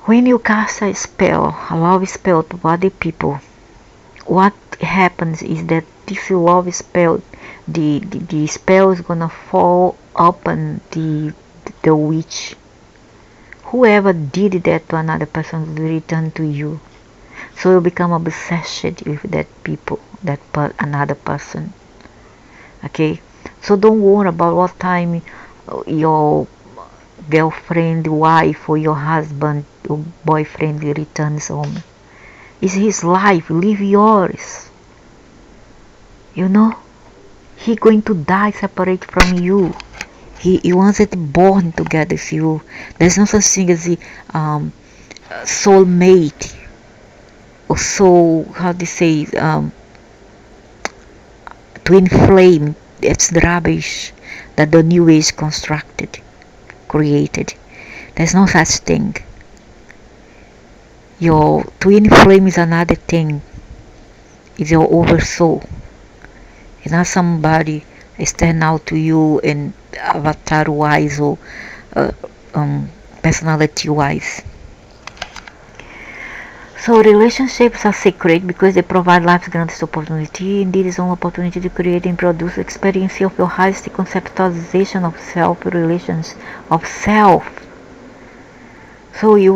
When you cast a spell, a love spell to other people, what happens is that this love spell, the spell is gonna fall upon the witch. Whoever did that to another person will return to you. So you become obsessed with that people, another person. Okay, so don't worry about what time your girlfriend, wife, or your husband or boyfriend returns home. It's his life. Live yours. You know, he going to die separate from you. He wasn't born together with you. There's no such thing as the soulmate or soul. How do you say? Twin flame. It's the rubbish that the new age created. There's no such thing. Your twin flame is another thing. It's your oversoul. It's not somebody stand out to you in avatar wise or uh, personality wise. So relationships are sacred because they provide life's greatest opportunity. Indeed, it's an opportunity to create and produce experience of your highest conceptualization of self, relations of self. So you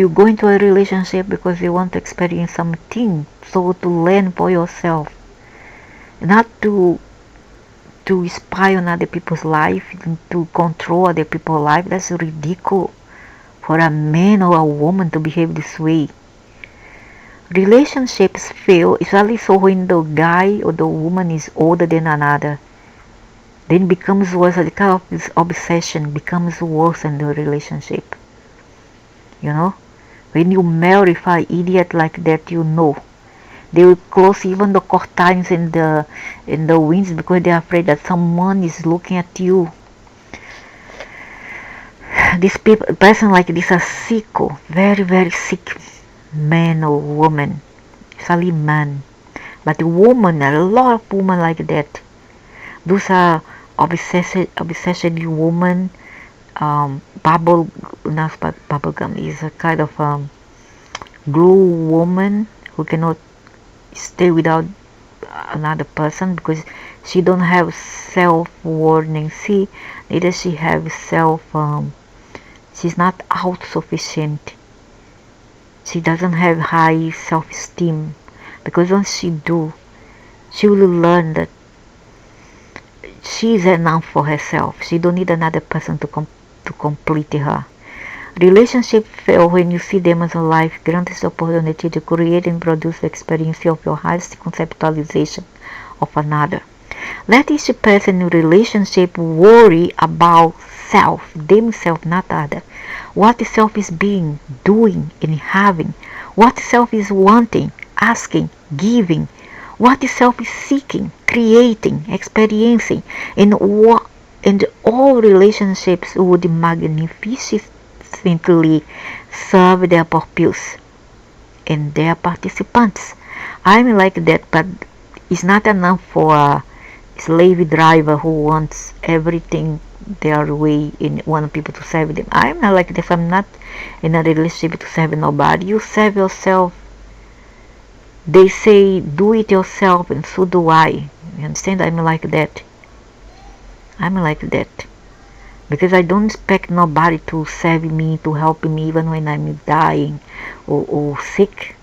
go into a relationship because you want to experience something, so to learn for yourself, not to spy on other people's life, to control other people's life. That's ridiculous for a man or a woman to behave this way. Relationships fail, especially so when the guy or the woman is older than another. Then becomes worse. The kind of this obsession becomes worse in the relationship. You know, when you marry an idiot like that, you know they will close even the curtains in the windows because they are afraid that someone is looking at you. This person like this are sick, very very sick man or woman, especially man. But woman, a lot of women like that. Those are obsessed woman. Bubble gum is a kind of glue woman who cannot stay without another person because she don't have self-warning. See, neither she have she's not out-sufficient. She doesn't have high self-esteem because once she do, she will learn that she is enough for herself. She don't need another person to complete her. Relationships fail when you see them as a life greatest opportunity to create and produce the experience of your highest conceptualization of another. Let each person in relationship worry about self, themselves, not other. What self is being, doing, and having. What self is wanting, asking, giving. What self is seeking, creating, experiencing. And all relationships would magnificently serve their purpose and their participants. I'm like that, but it's not enough for a slave driver who wants everything their way and want people to serve them. I'm not like this. I'm not in a relationship to serve nobody. You serve yourself. They say do it yourself, and so do I. You understand? I'm like that. I'm like that because I don't expect nobody to serve me, to help me even when I'm dying or sick.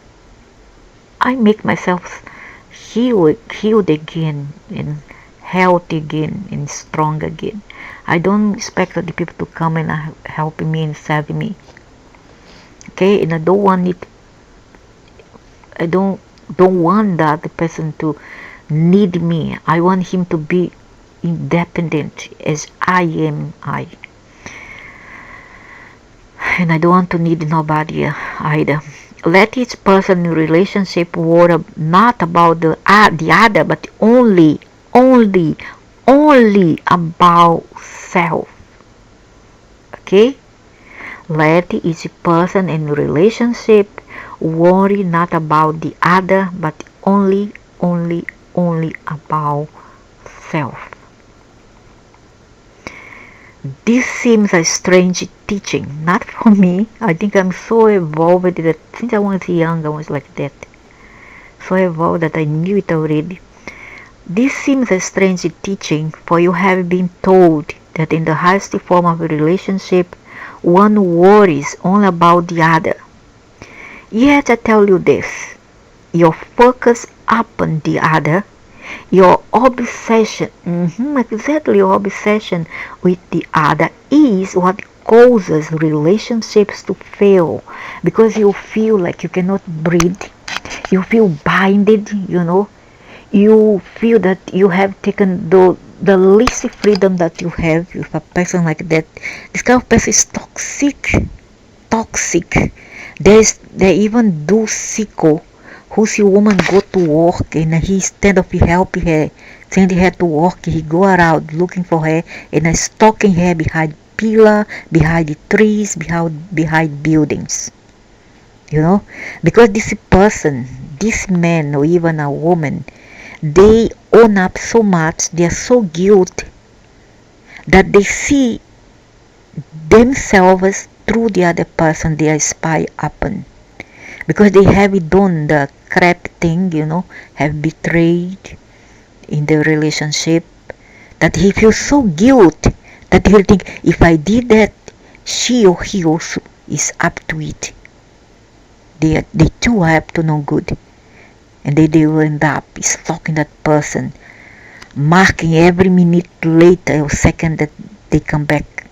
I make myself healed again and healthy again and strong again. I don't expect the people to come and help me and serve me. Okay, and I don't want it. I don't want the other person to need me. I want him to be independent as I am. And I don't want to need nobody either. Let each person in relationship worry not about the other, but only about self. Okay? Let each person in relationship worry not about the other, but only about self. This seems a strange teaching, not for me. I think I'm so evolved that since I was young, I was like that. So evolved that I knew it already. This seems a strange teaching, for you have been told that in the highest form of a relationship, one worries only about the other. Yet I tell you this, your focus upon the other, your obsession, exactly your obsession with the other is what causes relationships to fail because you feel like you cannot breathe, you feel binded, you feel that you have taken the least freedom that you have with a person like that. This kind of person is toxic. They even do sicko who see woman go to work and he instead of helping her, sending her to work, he go around looking for her and stalking her behind pillar, behind the trees, behind buildings. Because this person, this man or even a woman, they own up so much, they are so guilty that they see themselves through the other person they are spy upon. Because they have done the crap thing, have betrayed in the relationship, that he feels so guilt that he'll think if I did that, she or he also is up to it. They too are up to no good. And they will end up stalking that person, marking every minute later or second that they come back.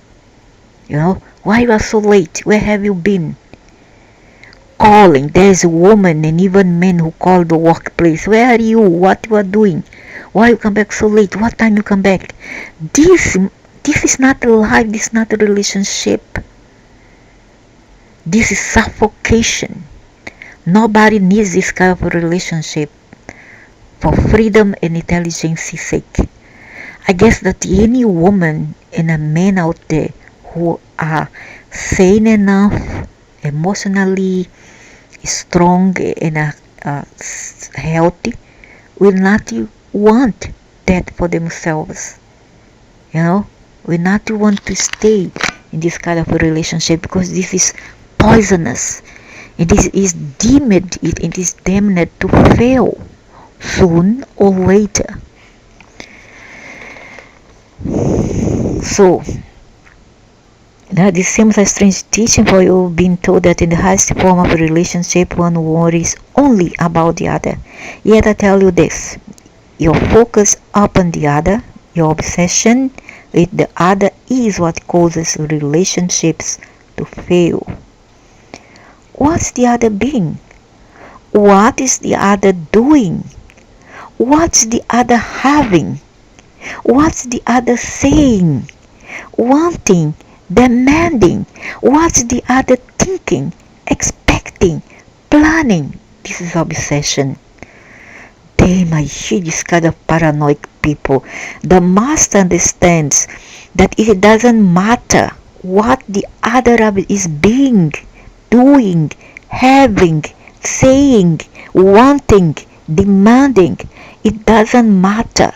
Why you are so late? Where have you been? Calling. There's a woman and even men who call the workplace. Where are you? What you are doing? Why you come back so late? What time you come back? This is not a life. This is not a relationship. This is suffocation. Nobody needs this kind of a relationship for freedom and intelligence's sake. I guess that any woman and a man out there who are sane enough, emotionally strong and healthy will not want that for themselves. Will not want to stay in this kind of a relationship because this is poisonous. It is damned to fail soon or later. So, now this seems a strange teaching for you being told that in the highest form of a relationship one worries only about the other. Yet I tell you this, your focus upon the other, your obsession with the other is what causes relationships to fail. What's the other being? What is the other doing? What's the other having? What's the other saying? Wanting? Demanding? What's the other thinking? Expecting? Planning? This is obsession. Damn, I hate this kind of paranoid people. The master understands that it doesn't matter what the other is being, doing, having, saying, wanting, demanding. It doesn't matter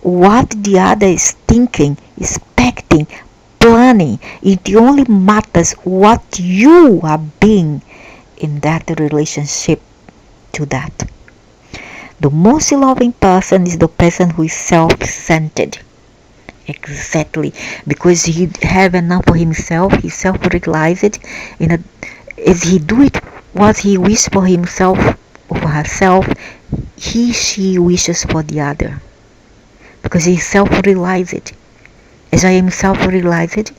what the other is thinking, expecting, planning. It only matters what you are being in that relationship to that. The most loving person is the person who is self-centered. Exactly, because he have enough for himself, he self-realized, as he do it what he wishes for himself or for herself, she wishes for the other, because he is self-realized. As I am self-realized,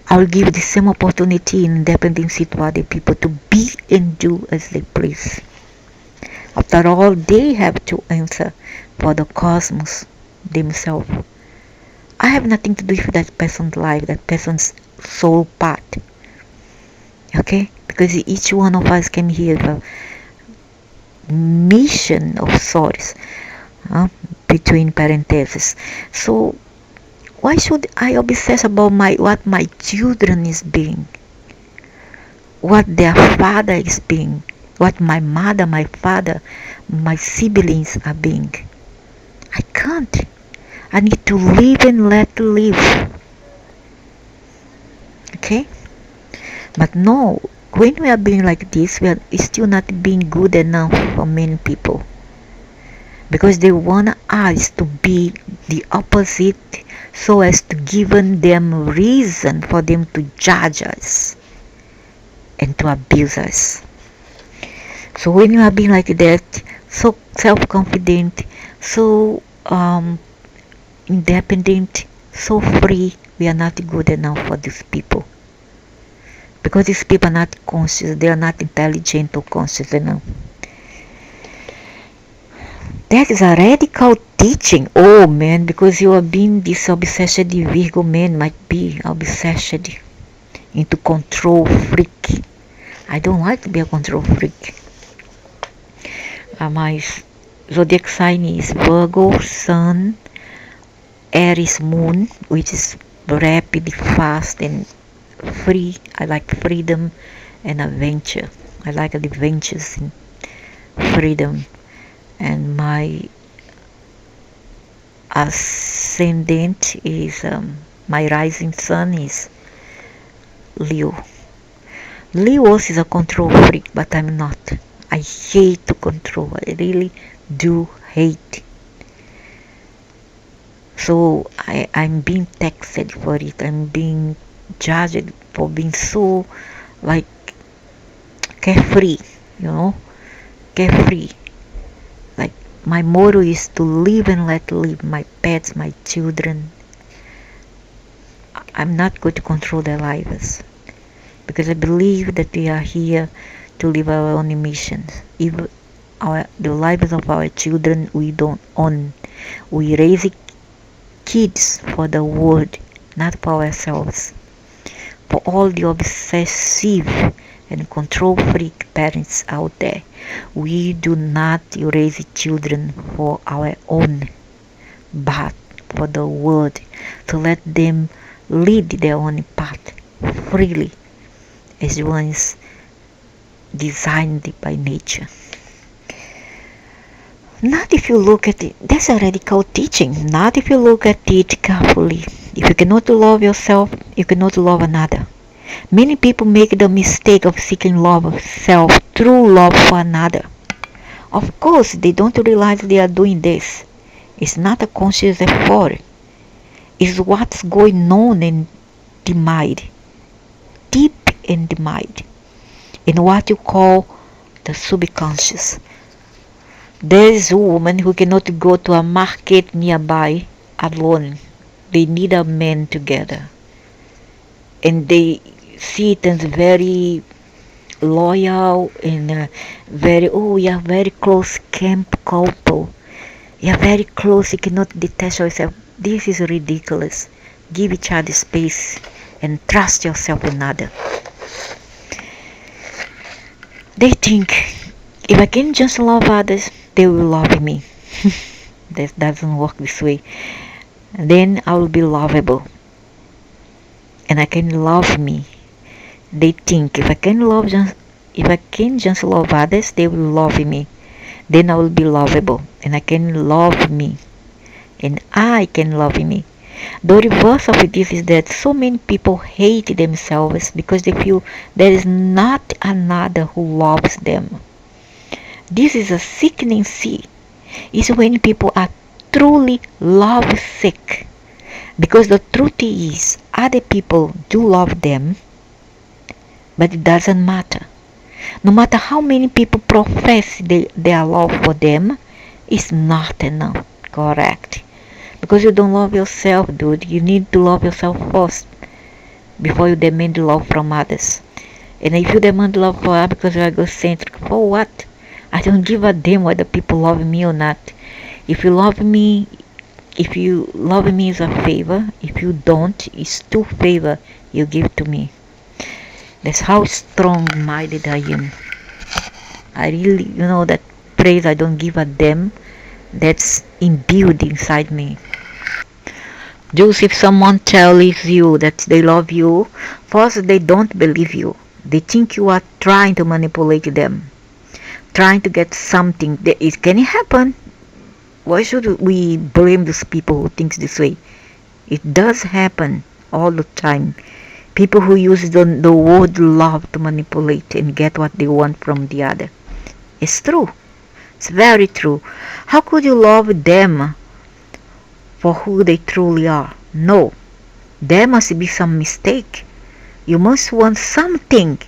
I will give the same opportunity and independency to other people to be and do as they please. After all, they have to answer for the cosmos themselves. I have nothing to do with that person's life, that person's soul part. Okay? Because each one of us came here with a mission of sorts, between parentheses. So, why should I obsess about what my children is being? What their father is being? What my mother, my father, my siblings are being? I can't. I need to live and let live. Okay? But no, when we are being like this, we are still not being good enough for many people. Because they want us to be the opposite so as to give them reason for them to judge us and to abuse us. So when you are being like that, so self-confident, so independent, so free, we are not good enough for these people. Because these people are not conscious, they are not intelligent or conscious enough. That is a radical teaching. Oh man, because you are being this obsessed Virgo man might be obsessed into control freak. I don't like to be a control freak. My zodiac sign is Virgo, Sun, Aries, Moon, which is rapid, fast, and free. I like freedom and adventure. I like adventures and freedom. And my ascendant is my rising sun is Leo. Leo is a control freak, but I'm not. I hate to control. I really do hate. So I'm being taxed for it. I'm being judged for being so like carefree, carefree. Like my motto is to live and let live. My pets, my children. I'm not going to control their lives because I believe that we are here to live our own missions. If the lives of our children we don't own, we raise kids for the world, not for ourselves. For all the obsessive and control freak parents out there, we do not raise children for our own, but for the world, to let them lead their own path freely as one is designed by nature. Not if you look at it, that's a radical teaching. Not if you look at it carefully. If you cannot love yourself, you cannot love another. Many people make the mistake of seeking love of self through love for another. Of course, they don't realize they are doing this. It's not a conscious effort. It's what's going on in the mind, deep in the mind, in what you call the subconscious. There is a woman who cannot go to a market nearby alone. They need a man together. And they see it as very loyal and very close camp couple. You're very close, you cannot detach yourself. This is ridiculous. Give each other space and trust yourself in another. They think if I can just love others, they will love me. That doesn't work this way. Then I will be lovable. And I can love me. They think if I can just love others, they will love me. Then I will be lovable and I can love me. And I can love me. The reverse of this is that so many people hate themselves because they feel there is not another who loves them. This is a sickening sea. It's when people are truly love sick. Because the truth is, other people do love them, but it doesn't matter. No matter how many people profess their love for them, it's not enough. Correct. Because you don't love yourself, dude. You need to love yourself first before you demand love from others. And if you demand love for others because you are egocentric, for what? I don't give a damn whether people love me or not. If you love me is a favor. If you don't, it's two favor you give to me. That's how strong-minded I am. I really, that phrase, I don't give a damn, that's imbued inside me. Just if someone tells you that they love you, first they don't believe you. They think you are trying to manipulate them, trying to get something. It can happen. Why should we blame those people who think this way? It does happen all the time. People who use the word love to manipulate and get what they want from the other. It's true. It's very true. How could you love them for who they truly are? No. There must be some mistake. You must want something.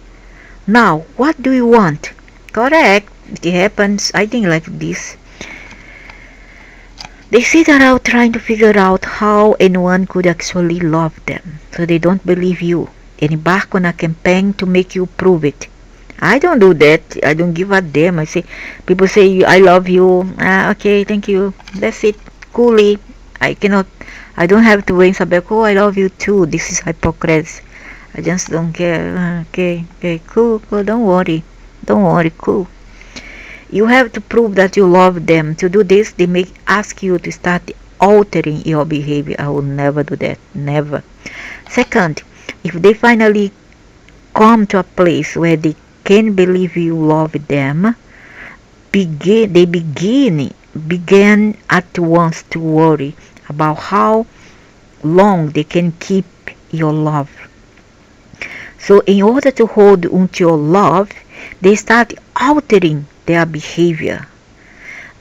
Now, what do you want? Correct. It happens, I think, like this. They sit around trying to figure out how anyone could actually love them. So they don't believe you and embark on a campaign to make you prove it. I don't do that. I don't give a damn. I say, people say, I love you. Okay, thank you. That's it. Coolly. I don't have to wait back. Oh, I love you too. This is hypocrisy. I just don't care. Okay, cool. Don't worry. Don't worry, cool. You have to prove that you love them. To do this, they may ask you to start altering your behavior. I will never do that. Never. Second, if they finally come to a place where they can believe you love them, they begin at once to worry about how long they can keep your love. So in order to hold onto your love, they start altering their behavior.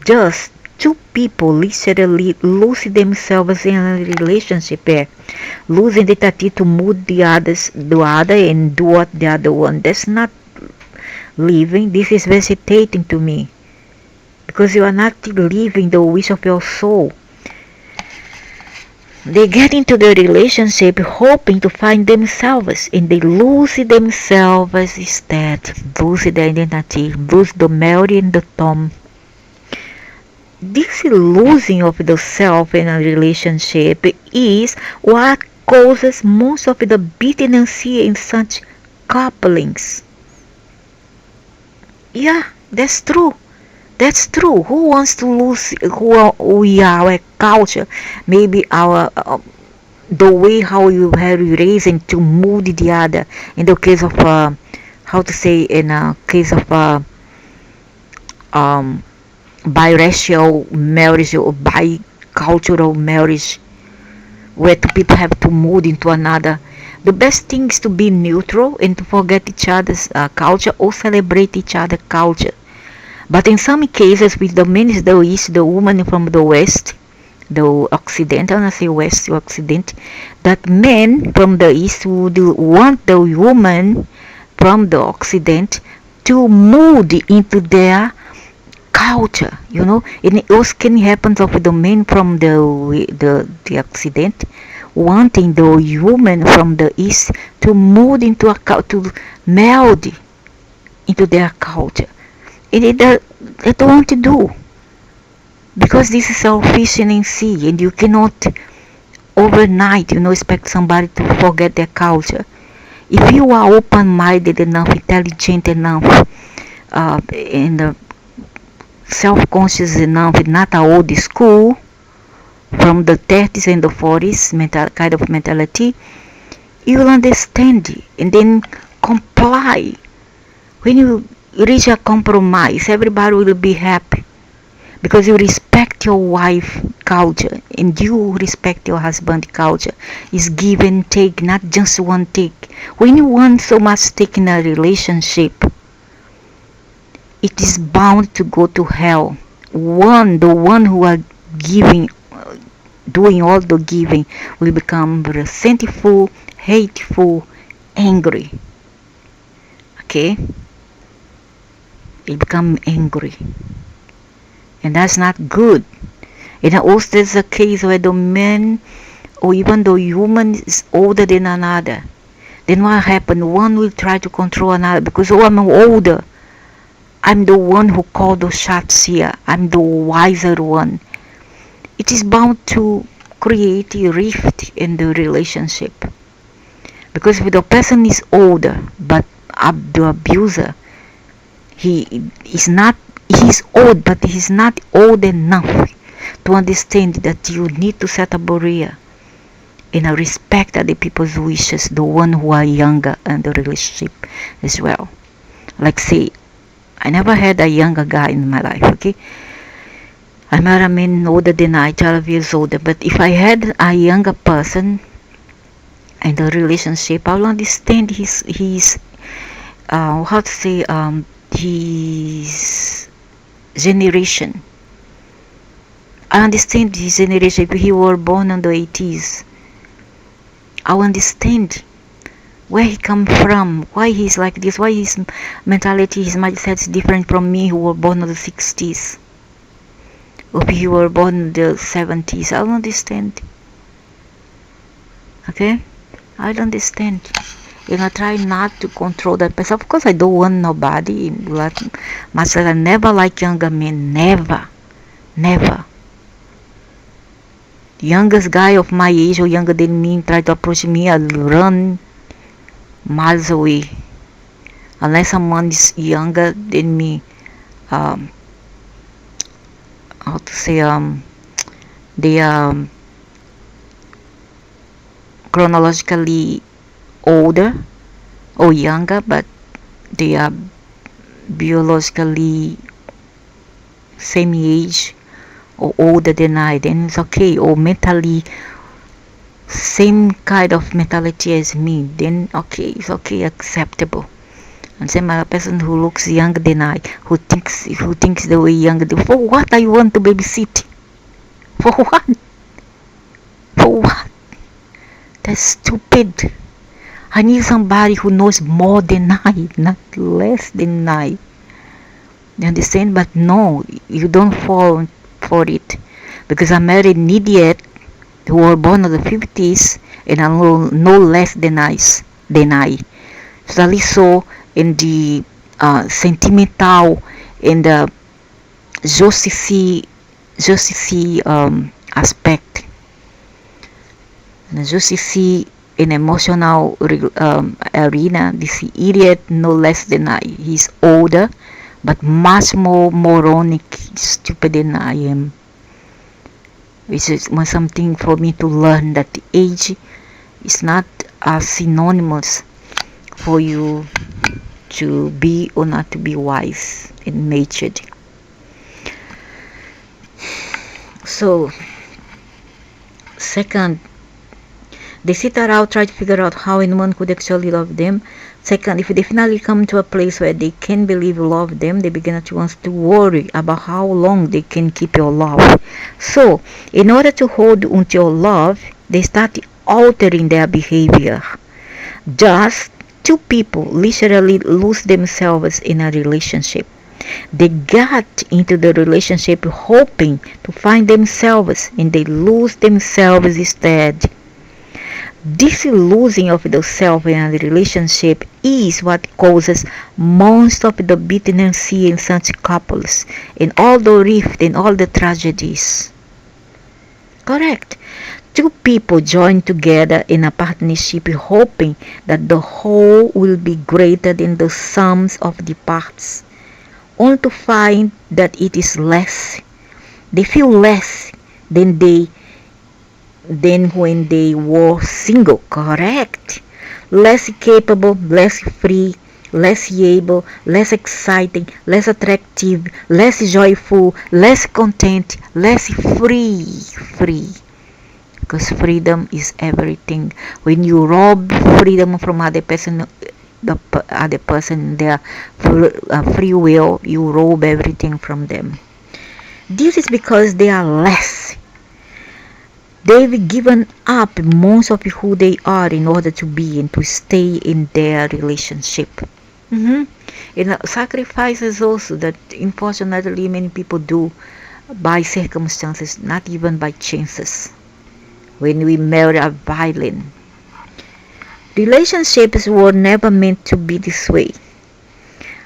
Just two people literally lose themselves in a relationship here, losing the ability to move the other and do what the other one. That's not living. This is visitating to me, because you are not living the wish of your soul. They get into the relationship hoping to find themselves, and they lose themselves instead, lose the identity, lose the Mary and the Tom. This losing of the self in a relationship is what causes most of the bitterness in such couplings. Yeah, that's true. That's true. Who wants to lose who we are, our culture, maybe our the way how you have raised and to move the other. In the case of how to say, in a case of um, biracial marriage or bicultural marriage, where two people have to move into another. The best thing is to be neutral and to forget each other's culture or celebrate each other's culture. But in some cases, with the men is the East, the woman from the West, the Occident, I want to say West or Occident, that men from the East would want the woman from the Occident to move into their culture, it also can happen of the men from the Occident wanting the woman from the East to move into to meld into their culture. They don't want to do, because this is selfish and sea, and you cannot overnight expect somebody to forget their culture. If you are open-minded enough, intelligent enough, and self-conscious enough, not a old school from the 30s and the 40s kind of mentality, you will understand and then comply. When you reach a compromise, everybody will be happy, because you respect your wife culture and you respect your husband culture. It's give and take, not just one take. When you want so much stake in a relationship, it is bound to go to hell. The one who are giving, doing all the giving, will become resentful, hateful, angry. Okay? It become angry, and that's not good. And also there's a case where the man or even the woman is older than another. Then what happened? One will try to control another because, oh, I'm older. I'm the one who called the shots here. I'm the wiser one. It is bound to create a rift in the relationship. Because if the person is older, but the abuser, he's old, but he's not old enough to understand that you need to set a barrier and respect other people's wishes, the one who are younger in the relationship as well. Like say, I never had a younger guy in my life, okay? I met a man older than I, 12 years older, but if I had a younger person, in the relationship. I will understand his how to say his generation. I understand his generation. If he were born in the 80s, I will understand where he come from, why he's like this, why his mentality, his mindset is different from me who were born in the 60s. Or if he were born in the 70s, I will understand. Okay? I don't understand. Try not to control that person. Of course, I don't want nobody. Much like I never like younger men. Never. Never. The youngest guy of my age or younger than me try to approach me, I'll run miles away. Unless someone is younger than me. How to say, they are chronologically older or younger, but they are biologically same age or older than I, then it's okay. Or mentally same kind of mentality as me, then okay, it's okay, acceptable. And same a person who looks younger than I, who thinks the way younger than, for what I want to babysit? For what? For what? That's stupid. I need somebody who knows more than I, not less than I. You understand? But no, you don't fall for it. Because I married an idiot who were born in the 50s and I know no less than I. Especially so in the sentimental, in the justice aspect. And justice in emotional arena, this idiot no less than I. He's older, but much more moronic, stupid than I am. Which is something for me to learn, that the age is not synonymous for you to be or not to be wise and matured. So, second, they sit around, try to figure out how anyone could actually love them. Second, if they finally come to a place where they can believe you love them, they begin to want to worry about how long they can keep your love. So, in order to hold onto your love, they start altering their behavior. Thus, two people literally lose themselves in a relationship. They got into the relationship hoping to find themselves, and they lose themselves instead. This losing of the self in a relationship is what causes most of the bitterness in such couples, and all the rift and all the tragedies. Correct. Two people join together in a partnership hoping that the whole will be greater than the sums of the parts, only to find that it is less. They feel less than when they were single. Correct. Less capable, less free, less able, less exciting, less attractive, less joyful, less content, less free. Because freedom is everything. When you rob freedom from other person, the other person, their free will, you rob everything from them. This is because they are less. They've given up most of who they are in order to be and to stay in their relationship. Sacrifices also that unfortunately many people do by circumstances, not even by chances. When we marry are violent. Relationships were never meant to be this way.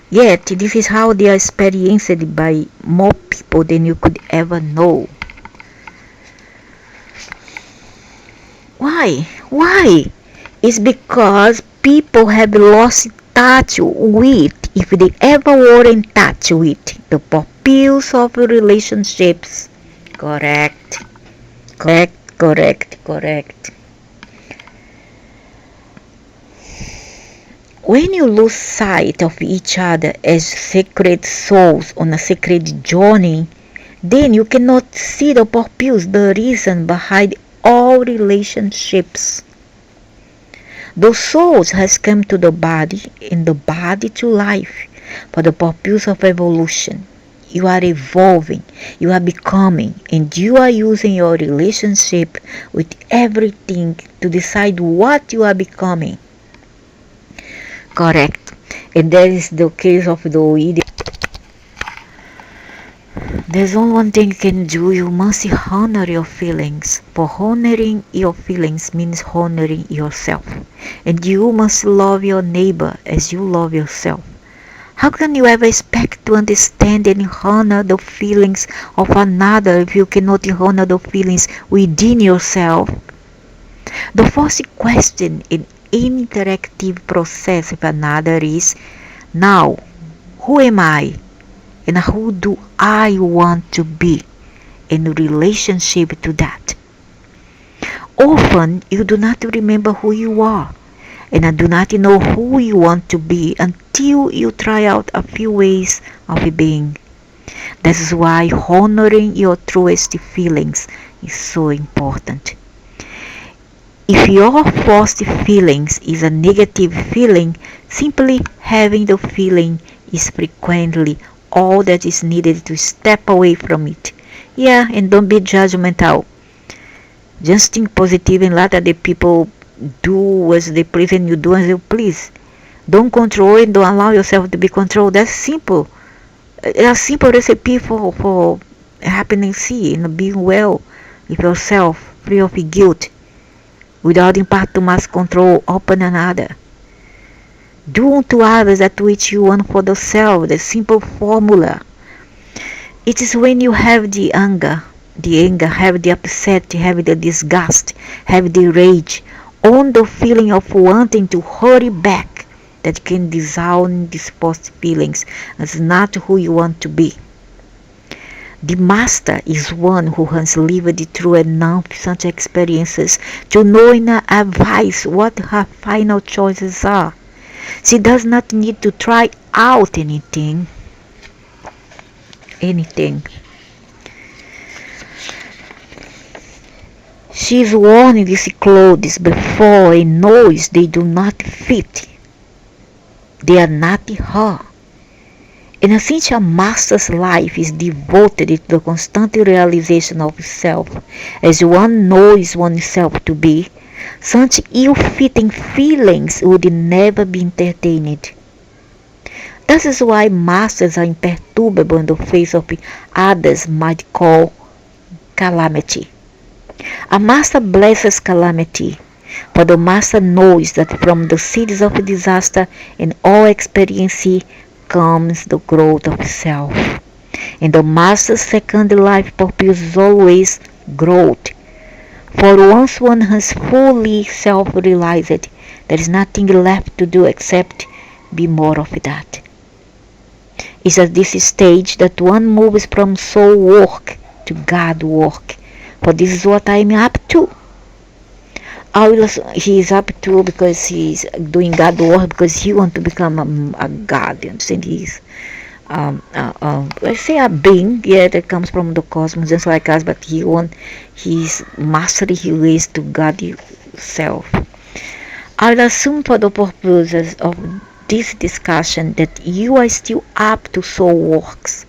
Yet, this is how they are experienced by more people than you could ever know. Why? It's because people have lost touch with, if they ever were in touch with, the purpose of relationships. Correct. When you lose sight of each other as sacred souls on a sacred journey, then you cannot see the purpose, the reason behind all relationships. The soul has come to the body and the body to life for the purpose of evolution. You are evolving, you are becoming, and you are using your relationship with everything to decide what you are becoming. Correct. And that is the case of the idiot. There's only one thing you can do. You must honor your feelings. For honoring your feelings means honoring yourself. And you must love your neighbor as you love yourself. How can you ever expect to understand and honor the feelings of another if you cannot honor the feelings within yourself? The first question in any interactive process with another is, now, who am I? And who do I want to be in relationship to that? Often you do not remember who you are and do not know who you want to be until you try out a few ways of being. That is why honoring your truest feelings is so important. If your first feelings is a negative feeling, simply having the feeling is frequently all that is needed to step away from it. Yeah, and don't be judgmental. Just think positive and let other people do as they please and you do as you please. Don't control and don't allow yourself to be controlled. That's simple. A simple recipe for happiness and being well with yourself, free of guilt, without impact to mass control upon another. Do unto others that which you want for yourself, the simple formula. It is when you have the anger, have the upset, have the disgust, have the rage, on the feeling of wanting to hurry back that can dissolve these first feelings as not who you want to be. The master is one who has lived through enough such experiences to know in advice what her final choices are. She does not need to try out anything. She is worn these clothes before and knows they do not fit. They are not her. And since a master's life is devoted to the constant realization of self, as one knows oneself to be, such ill-fitting feelings would never be entertained. That is why masters are imperturbable in the face of others might call calamity. A master blesses calamity, for the master knows that from the seeds of disaster and all experience comes the growth of self. And the master's second life purpose is always growth. For once one has fully self-realized, there is nothing left to do except be more of that. It's at this stage that one moves from soul work to God work. For this is what I'm up to. He is up to because he's doing God work because he wants to become a God. And he's, let's say a being, yeah, that comes from the cosmos just like us, but his mastery he lays to God himself. I'll assume for the purposes of this discussion that you are still up to soul works.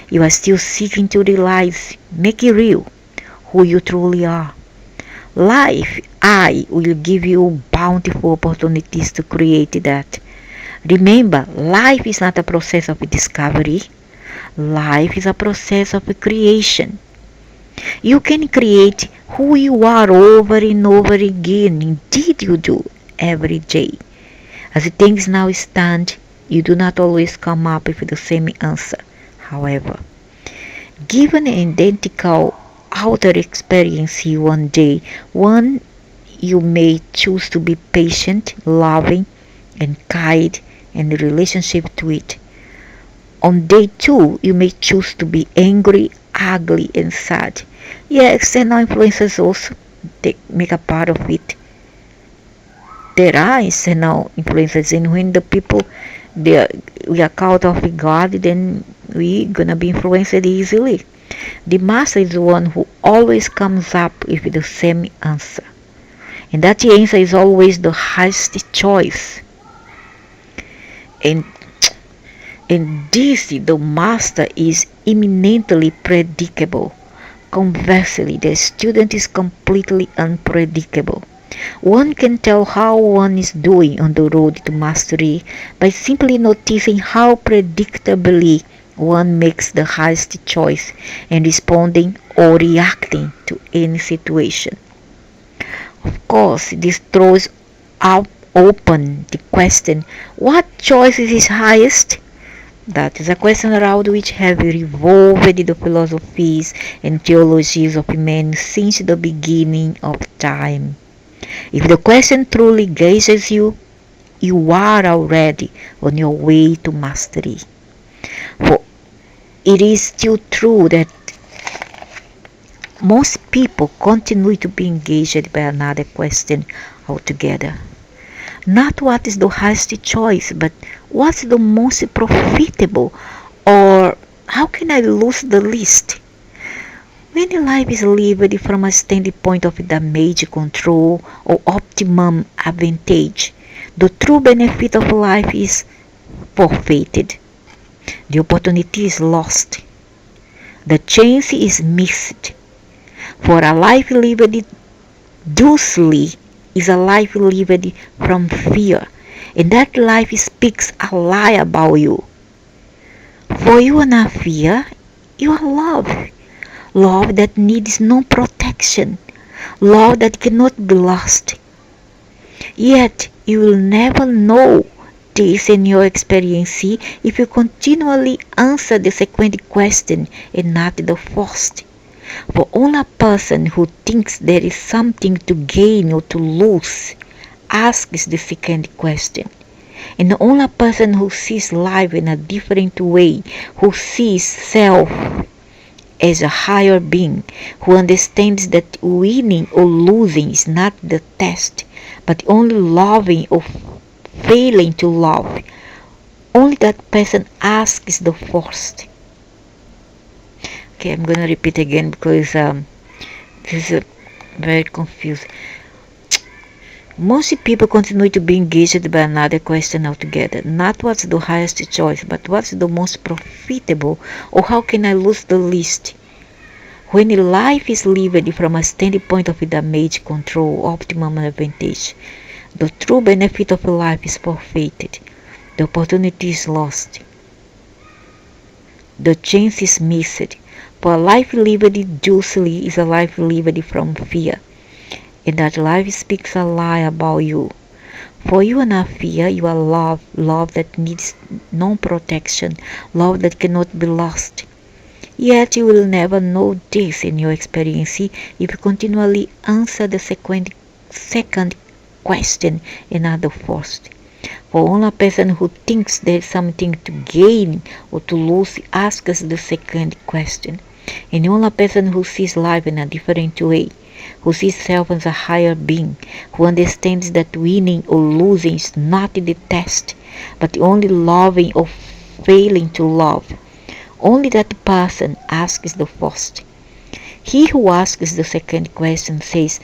You are still seeking to realize, make it real, who you truly are. Life, I will give you bountiful opportunities to create that. Remember, life is not a process of discovery. Life is a process of creation. You can create who you are over and over again. Indeed you do, every day. As things now stand, you do not always come up with the same answer. However, given an identical outer experience one day, you may choose to be patient, loving, and kind in relationship to it. On day 2, you may choose to be angry, ugly, and sad. Yeah, external influences also make a part of it. There are external influences, and when the people we are called of God, then we gonna be influenced easily. The master is the one who always comes up with the same answer. And that answer is always the highest choice. And in this, the master is eminently predictable. Conversely, the student is completely unpredictable. One can tell how one is doing on the road to mastery by simply noticing how predictably one makes the highest choice and responding or reacting to any situation. Of course, this throws up open the question, what choice is highest? That is a question around which have revolved the philosophies and theologies of men since the beginning of time. If the question truly gazes you, you are already on your way to mastery. For it is still true that most people continue to be engaged by another question altogether. Not what is the highest choice, but what's the most profitable, or how can I lose the least? When life is lived from a standpoint of damage control or optimum advantage, the true benefit of life is forfeited. The opportunity is lost. The chance is missed. For a life lived dulcely is a life lived from fear, and that life speaks a lie about you. For you are not fear, you are love. Love that needs no protection. Love that cannot be lost. Yet you will never know this in your experience if you continually answer the second question and not the first. For only a person who thinks there is something to gain or to lose asks the second question. And only a person who sees life in a different way, who sees self as a higher being, who understands that winning or losing is not the test, but only loving or failing to love, only that person asks the first. Okay, I'm gonna repeat again because this is very confused. Most people continue to be engaged by another question altogether. Not what's the highest choice, but what's the most profitable, or how can I lose the least? When life is lived from a standpoint of damage control, optimum advantage, the true benefit of life is forfeited. The opportunity is lost. The chance is missed. For a life lived dulcely is a life lived from fear, and that life speaks a lie about you. For you are not fear, you are love, love that needs no protection, love that cannot be lost. Yet you will never know this in your experience if you continually answer the second question and not the first. For only a person who thinks there is something to gain or to lose asks the second question. And only a person who sees life in a different way, who sees self as a higher being, who understands that winning or losing is not the test, but only loving or failing to love, only that person asks the first. He who asks the second question says,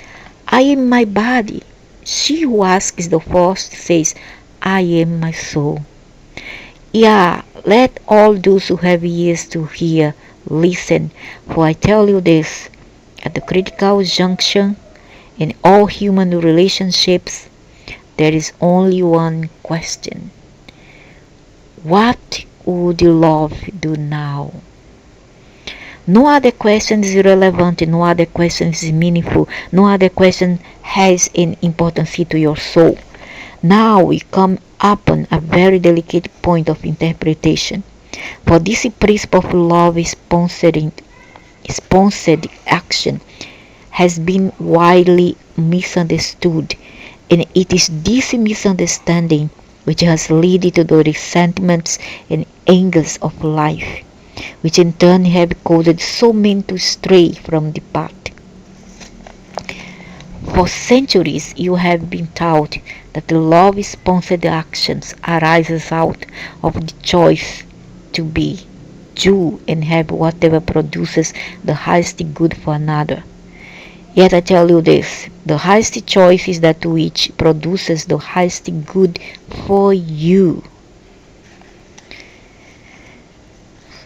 I am my body. She who asks the first says, I am my soul. Yeah, let all those who have ears to hear listen, for I tell you this, at the critical junction in all human relationships, there is only one question. What would love do now? No other question is relevant, no other question is meaningful, no other question has an importance to your soul. Now we come upon a very delicate point of interpretation. For this principle of love sponsored action has been widely misunderstood, and it is this misunderstanding which has led to the resentments and angers of life, which in turn have caused so many to stray from the path. For centuries you have been taught that the love-sponsored actions arises out of the choice to be, do, and have whatever produces the highest good for another. Yet I tell you this, the highest choice is that which produces the highest good for you.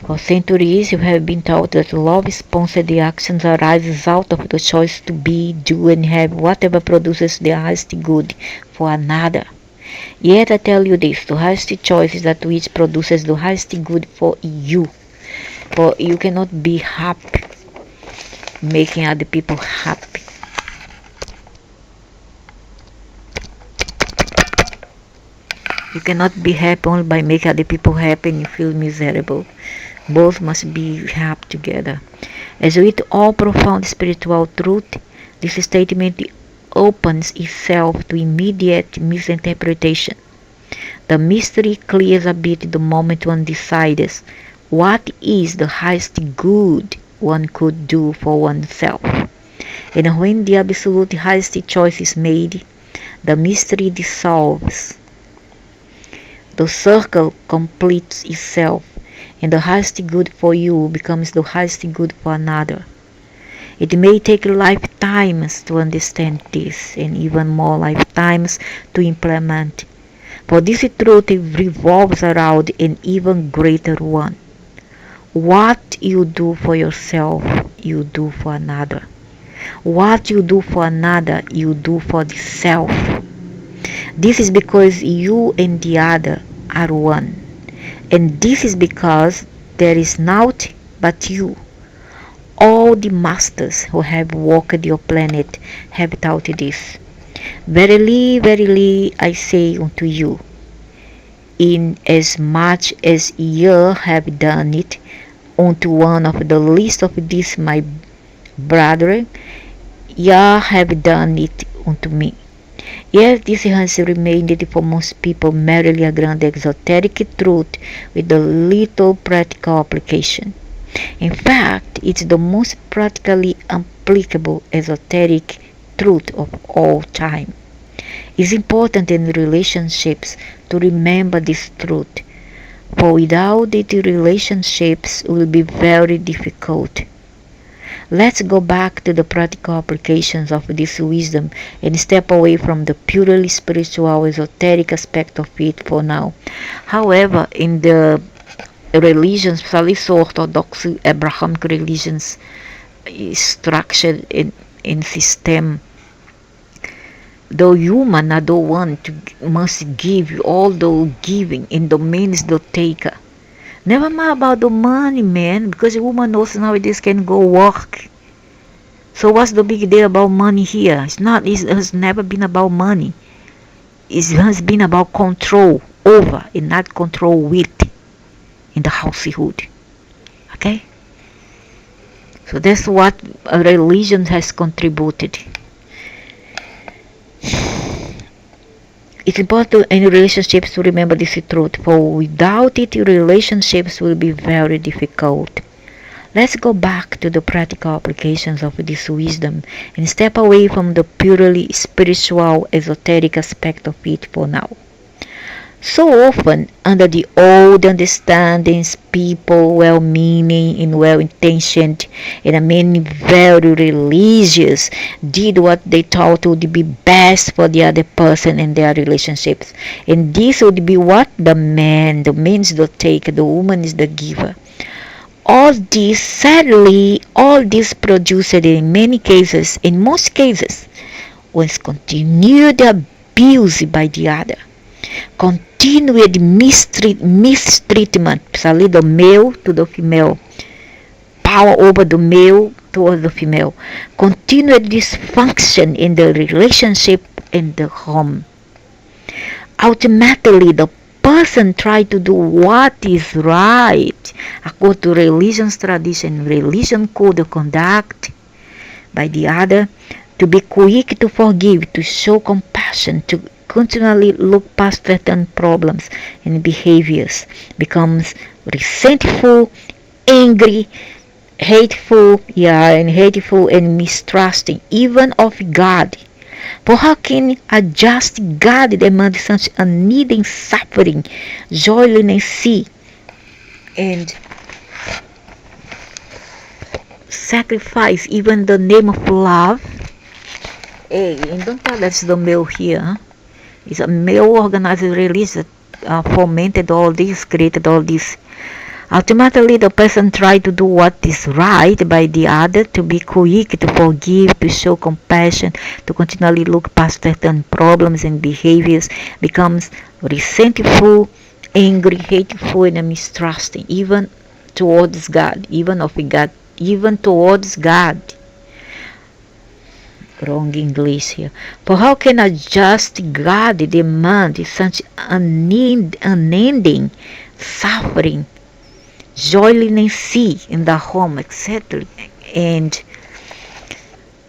For centuries you have been taught that love sponsored the actions arises out of the choice to be, do and have whatever produces the highest good for another. Yet I tell you this, the highest choice is that which produces the highest good for you. For you cannot be happy making other people happy. You cannot be happy only by making other people happy and you feel miserable. Both must be happy together. As with all profound spiritual truth, this statement opens itself to immediate misinterpretation. The mystery clears a bit the moment one decides what is the highest good one could do for oneself. And when the absolute highest choice is made, the mystery dissolves. The circle completes itself, and the highest good for you becomes the highest good for another. It may take lifetimes to understand this, and even more lifetimes to implement. For this truth revolves around an even greater one. What you do for yourself, you do for another. What you do for another, you do for the self. This is because you and the other are one. And this is because there is naught but you. All the masters who have walked your planet have taught this. Verily, verily, I say unto you, inasmuch as ye have done it unto one of the least of these my brethren, ye have done it unto me. Yet this has remained for most people merely a grand exoteric truth with a little practical application. In fact, it's the most practically applicable esoteric truth of all time. It's important in relationships to remember this truth, for without it relationships will be very difficult. Let's go back to the practical applications of this wisdom and step away from the purely spiritual esoteric aspect of it for now. However, in the religions, especially Orthodox Abrahamic religions, structure in system, the human are the one to must give, all the giving, and the man is the taker. Never mind about the money, man, because a woman also nowadays can go work. So what's the big deal about money here? It has never been about money. It has been about control over and not control with in the household. Okay? So that's what religion has contributed. It's important in relationships to remember this truth, for without it, relationships will be very difficult. Let's go back to the practical applications of this wisdom and step away from the purely spiritual, esoteric aspect of it for now. So often, under the old understandings, people, well-meaning and well-intentioned, and many very religious, did what they thought would be best for the other person and their relationships. And this would be what? The man is the taker, the woman is the giver. All this, sadly, all this produced in most cases, was continued abuse by the other. Continued mistreatment, especially the male to the female, power over the male towards the female, continued dysfunction in the relationship in the home. Ultimately, the person tried to do what is right according to religion's tradition, religion code of conduct by the other, to be quick to forgive, to show compassion, to continually look past certain problems and behaviors, becomes resentful, angry, hateful and mistrusting even of God. For how can a just God demand such unneeding suffering, joylessness, and sacrifice, even the name of love. Hey, and don't tell that's the male here. Huh? It's a male organized release that fomented all this, created all this. Ultimately, the person tried to do what is right by the other, to be quick, to forgive, to show compassion, to continually look past certain problems and behaviors, becomes resentful, angry, hateful, and mistrusting, even towards God, even towards God. Wrong English here. For how can a just God demand such unending suffering, joylessness in the home, etc., and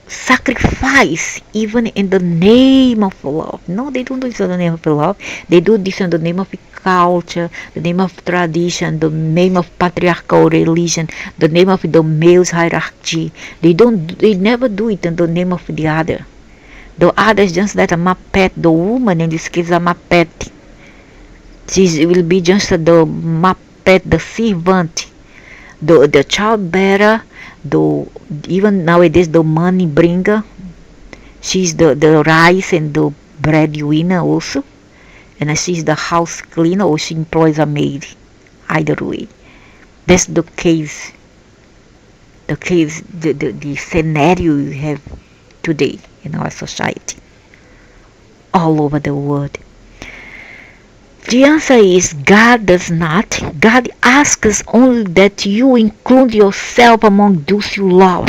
sacrifice even in the name of love? No, they don't do this in the name of love. They do this in the name of culture, the name of tradition, the name of patriarchal religion, the name of the male's hierarchy. They never do it in the name of the other. The other is just that my pet, the woman in this case, my pet. She will be just the my pet, the servant, the childbearer, the even nowadays the money bringer. She's the rice and the breadwinner also, and she's the house cleaner or she employs a maid. Either way, that's the case. The scenario you have today in our society, all over the world. The answer is God does not. God asks only that you include yourself among those you love.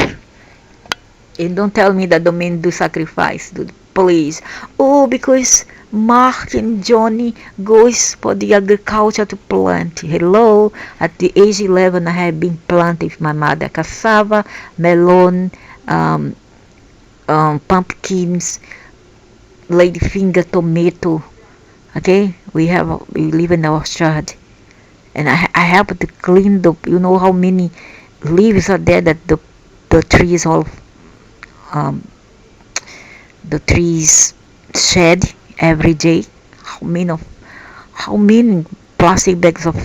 And don't tell me that the men do sacrifice, please. Oh, because Mark and Johnny goes for the agriculture to plant. Hello, at the age 11 I have been planting with my mother cassava, melon, pumpkins, ladyfinger, tomato. Okay, we live in our orchard, and I have to clean the. You know how many leaves are there that the trees all um, the trees shed every day. How many plastic bags of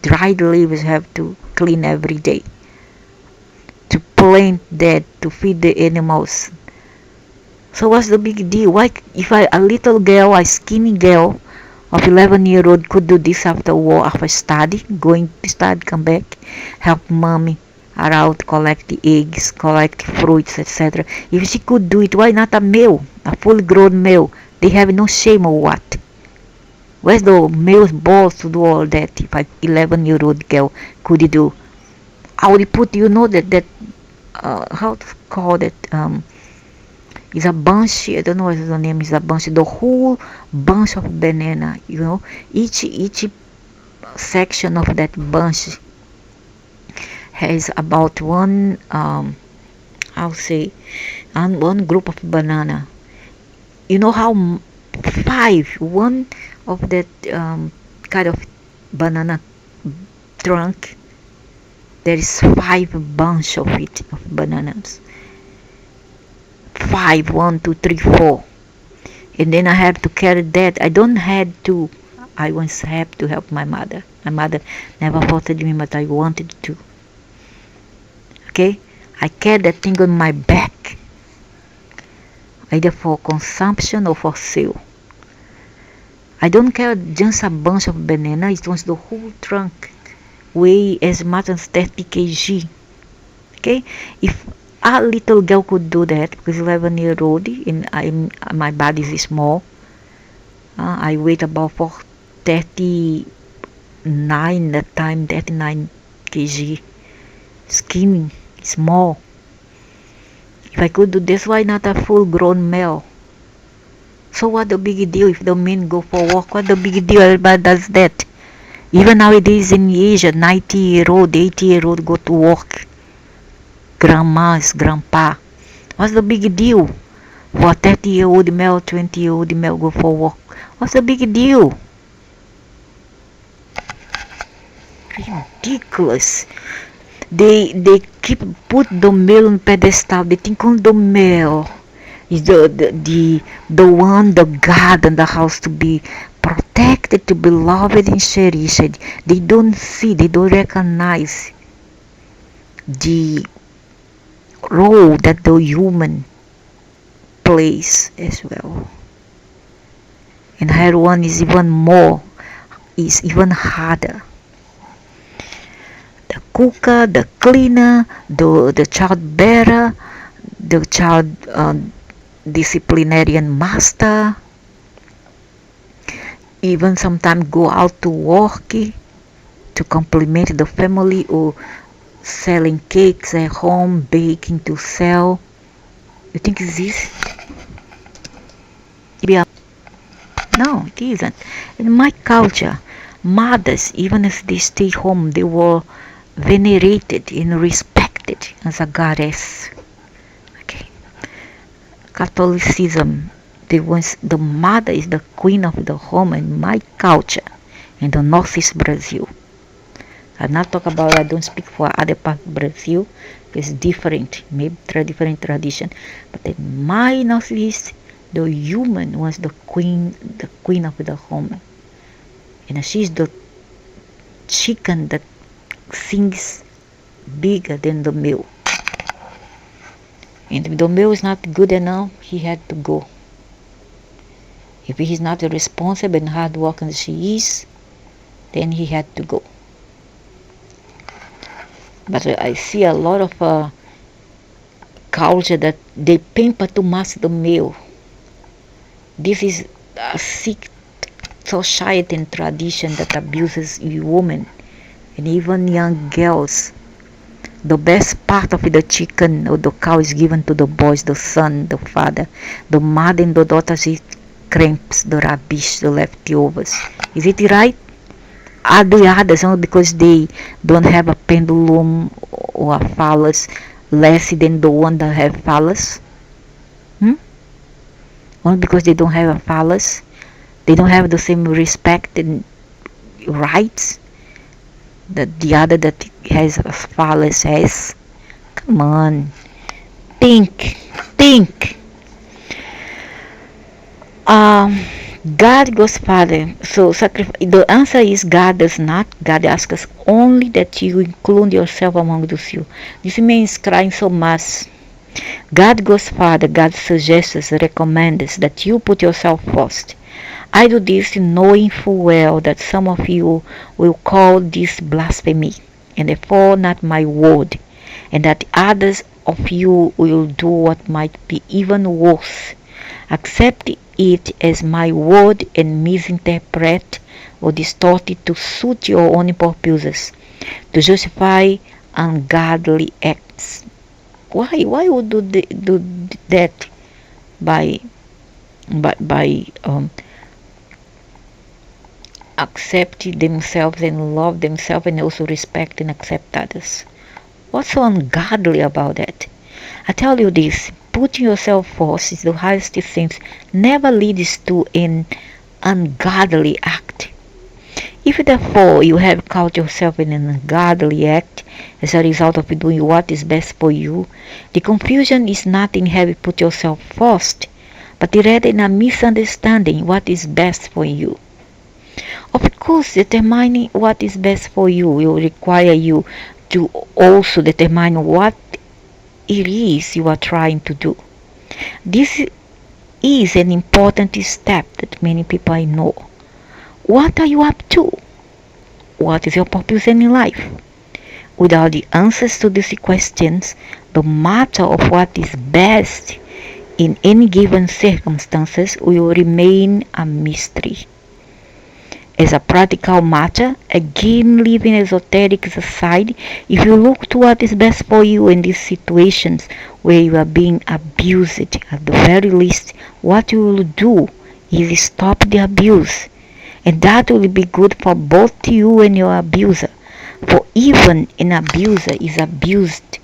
dried leaves have to clean every day to plant that to feed the animals. So what's the big deal? Why, if a little girl, a skinny girl of 11-year-old could do this after war, after study, going to study, come back, help mommy around, collect the eggs, collect fruits, etc. If she could do it, why not a male, a full-grown male? They have no shame or what? Where's the male's balls to do all that? If an 11-year-old girl could do, I would put, that how to call that, it's a bunch, I don't know what the name is, a bunch, the whole bunch of banana, each section of that bunch has about one, I'll say, one group of banana. You know how one of that kind of banana trunk, there is 5 bunch of it, of bananas. 5, 1, 2, 3, 4, and then I have to carry that. I once had to help my mother. My mother never forced me, but I wanted to. Okay, I carried that thing on my back, either for consumption or for sale. I don't carry just a bunch of banana. It was the whole trunk, weigh as much as 30 kg. Okay, if a little girl could do that, because 11-year-old and my body is small. I weighed about 39 that time, 39 kg, skinny, small. If I could do this, why not a full-grown male? So what the big deal if the men go for work? What the big deal? Everybody does that. Even nowadays in Asia, 90-year-old, 80-year-old go to work. Grandmas, grandpa. What's the big deal? For a 30-year-old male, 20-year-old male go for work. What's the big deal? Ridiculous. They keep put the male on pedestal. They think on the male is the one, the God in the house to be protected, to be loved and cherished. They don't see, they don't recognize the role that the human plays as well. And her one is even harder. The cooker, the cleaner, the child bearer, the child disciplinarian master, even sometimes go out to work to complement the family, or selling cakes at home, baking to sell. You think it's easy? No, it isn't. In my culture, mothers, even as they stay home, they were venerated and respected as a goddess. Okay. Catholicism, the mother is the queen of the home in my culture in the Northeast Brazil. I'm not talk about, I don't speak for other part of Brazil. It's different, maybe different tradition. But in my Northeast, the human was the queen of the home. And she's the chicken that sings bigger than the meal. And if the meal is not good enough, he had to go. If he's not responsible and hard working as she is, then he had to go. But I see a lot of culture that they pamper too much the male. This is a sick society and tradition that abuses women and even young girls. The best part of the chicken or the cow is given to the boys, the son, the father. The mother and the daughter, she cramps the rubbish, the leftovers. Is it right? Are the others only because they don't have a pendulum or a phallus less than the one that have phallus? Only because they don't have a phallus? They don't have the same respect and rights that the other that has a phallus has? Come on. Think. God goes Father. So the answer is God does not. God asks us only that you include yourself among the few. This means crying so much. God goes Father. God suggests, recommends that you put yourself first. I do this knowing full well that some of you will call this blasphemy, and therefore not my word, and that others of you will do what might be even worse, accept it as my word and misinterpret or distort it to suit your own purposes, to justify ungodly acts. Why would do that by accept themselves and love themselves and also respect and accept others? What's so ungodly about that? I tell you this, putting yourself first is the highest things, never leads to an ungodly act. If therefore you have caught yourself in an ungodly act as a result of doing what is best for you, the confusion is not in having put yourself first, but rather in a misunderstanding what is best for you. Of course, determining what is best for you will require you to also determine what it is you are trying to do. This is an important step that many people I know. What are you up to? What is your purpose in life? Without the answers to these questions, the matter of what is best in any given circumstances will remain a mystery. As a practical matter, again leaving esoterics aside, if you look to what is best for you in these situations where you are being abused, at the very least, what you will do is stop the abuse. And that will be good for both you and your abuser. For even an abuser is abused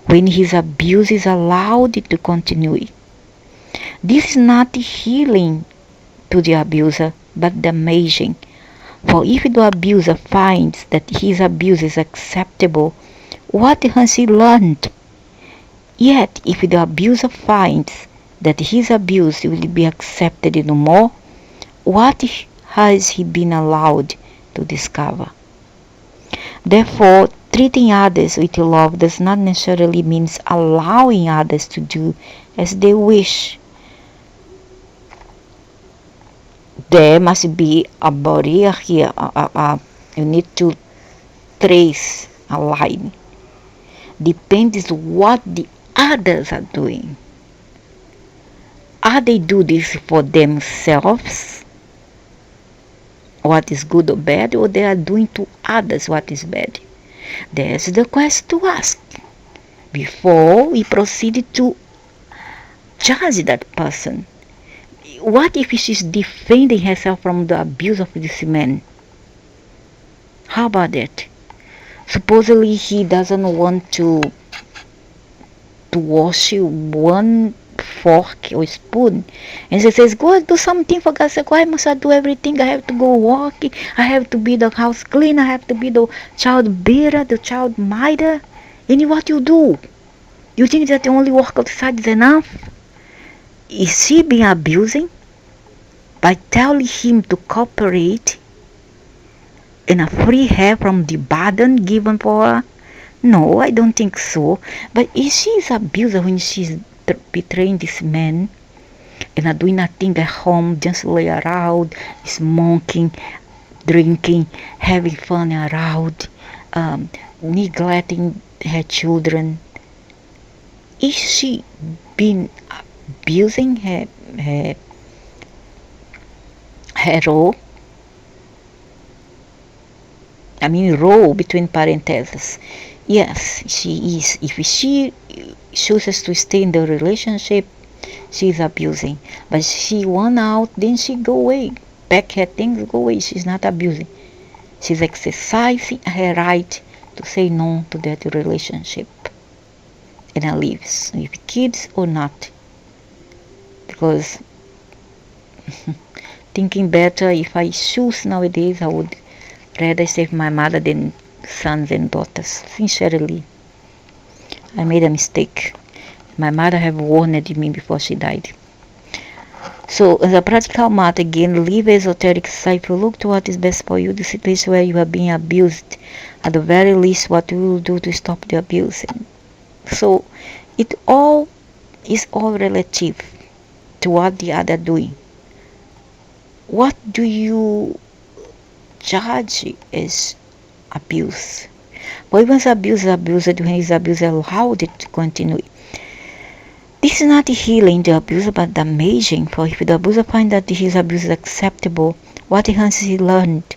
when his abuse is allowed to continue. This is not healing to the abuser, but damaging. For if the abuser finds that his abuse is acceptable, what has he learned? Yet if the abuser finds that his abuse will be accepted no more, what has he been allowed to discover? Therefore, treating others with love does not necessarily mean allowing others to do as they wish. There must be a barrier here. You need to trace a line. Depends what the others are doing. Are they do this for themselves, what is good or bad, or they are doing to others what is bad? That's the question to ask before we proceed to judge that person. What if she's defending herself from the abuse of this man? How about that? Supposedly he doesn't want to wash one fork or spoon, and she says, go do something, for God's sake. Why must I do everything? I have to go work, I have to be the house cleaner, I have to be the child bearer, the child minder. And what you do? You think that the only work outside is enough? Is she being abusing by telling him to cooperate and a free her from the burden given for her? No, I don't think so. But if she is abuser when she's betraying this man and not doing nothing at home, just lay around, smoking, drinking, having fun around, neglecting her children, is she been abusing her role? I mean, role between parentheses. Yes, she is. If she chooses to stay in the relationship, she's abusing. But she went out, then she go away. Pack her things, go away. She's not abusing. She's exercising her right to say no to that relationship. And I lives with kids or not. Because thinking better, if I choose nowadays, I would rather save my mother than sons and daughters. Sincerely, I made a mistake. My mother have warned me before she died. So, as a practical matter, again, leave esoteric side. If you look to what is best for you, the situation where you are being abused, at the very least, what you will do to stop the abuse. So, it all is all relative to what the other doing. What do you judge as abuse? But once abuse is abused, when his abuse allowed it to continue. This is not healing the abuser, but damaging. For if the abuser finds that his abuse is acceptable, what has he learned?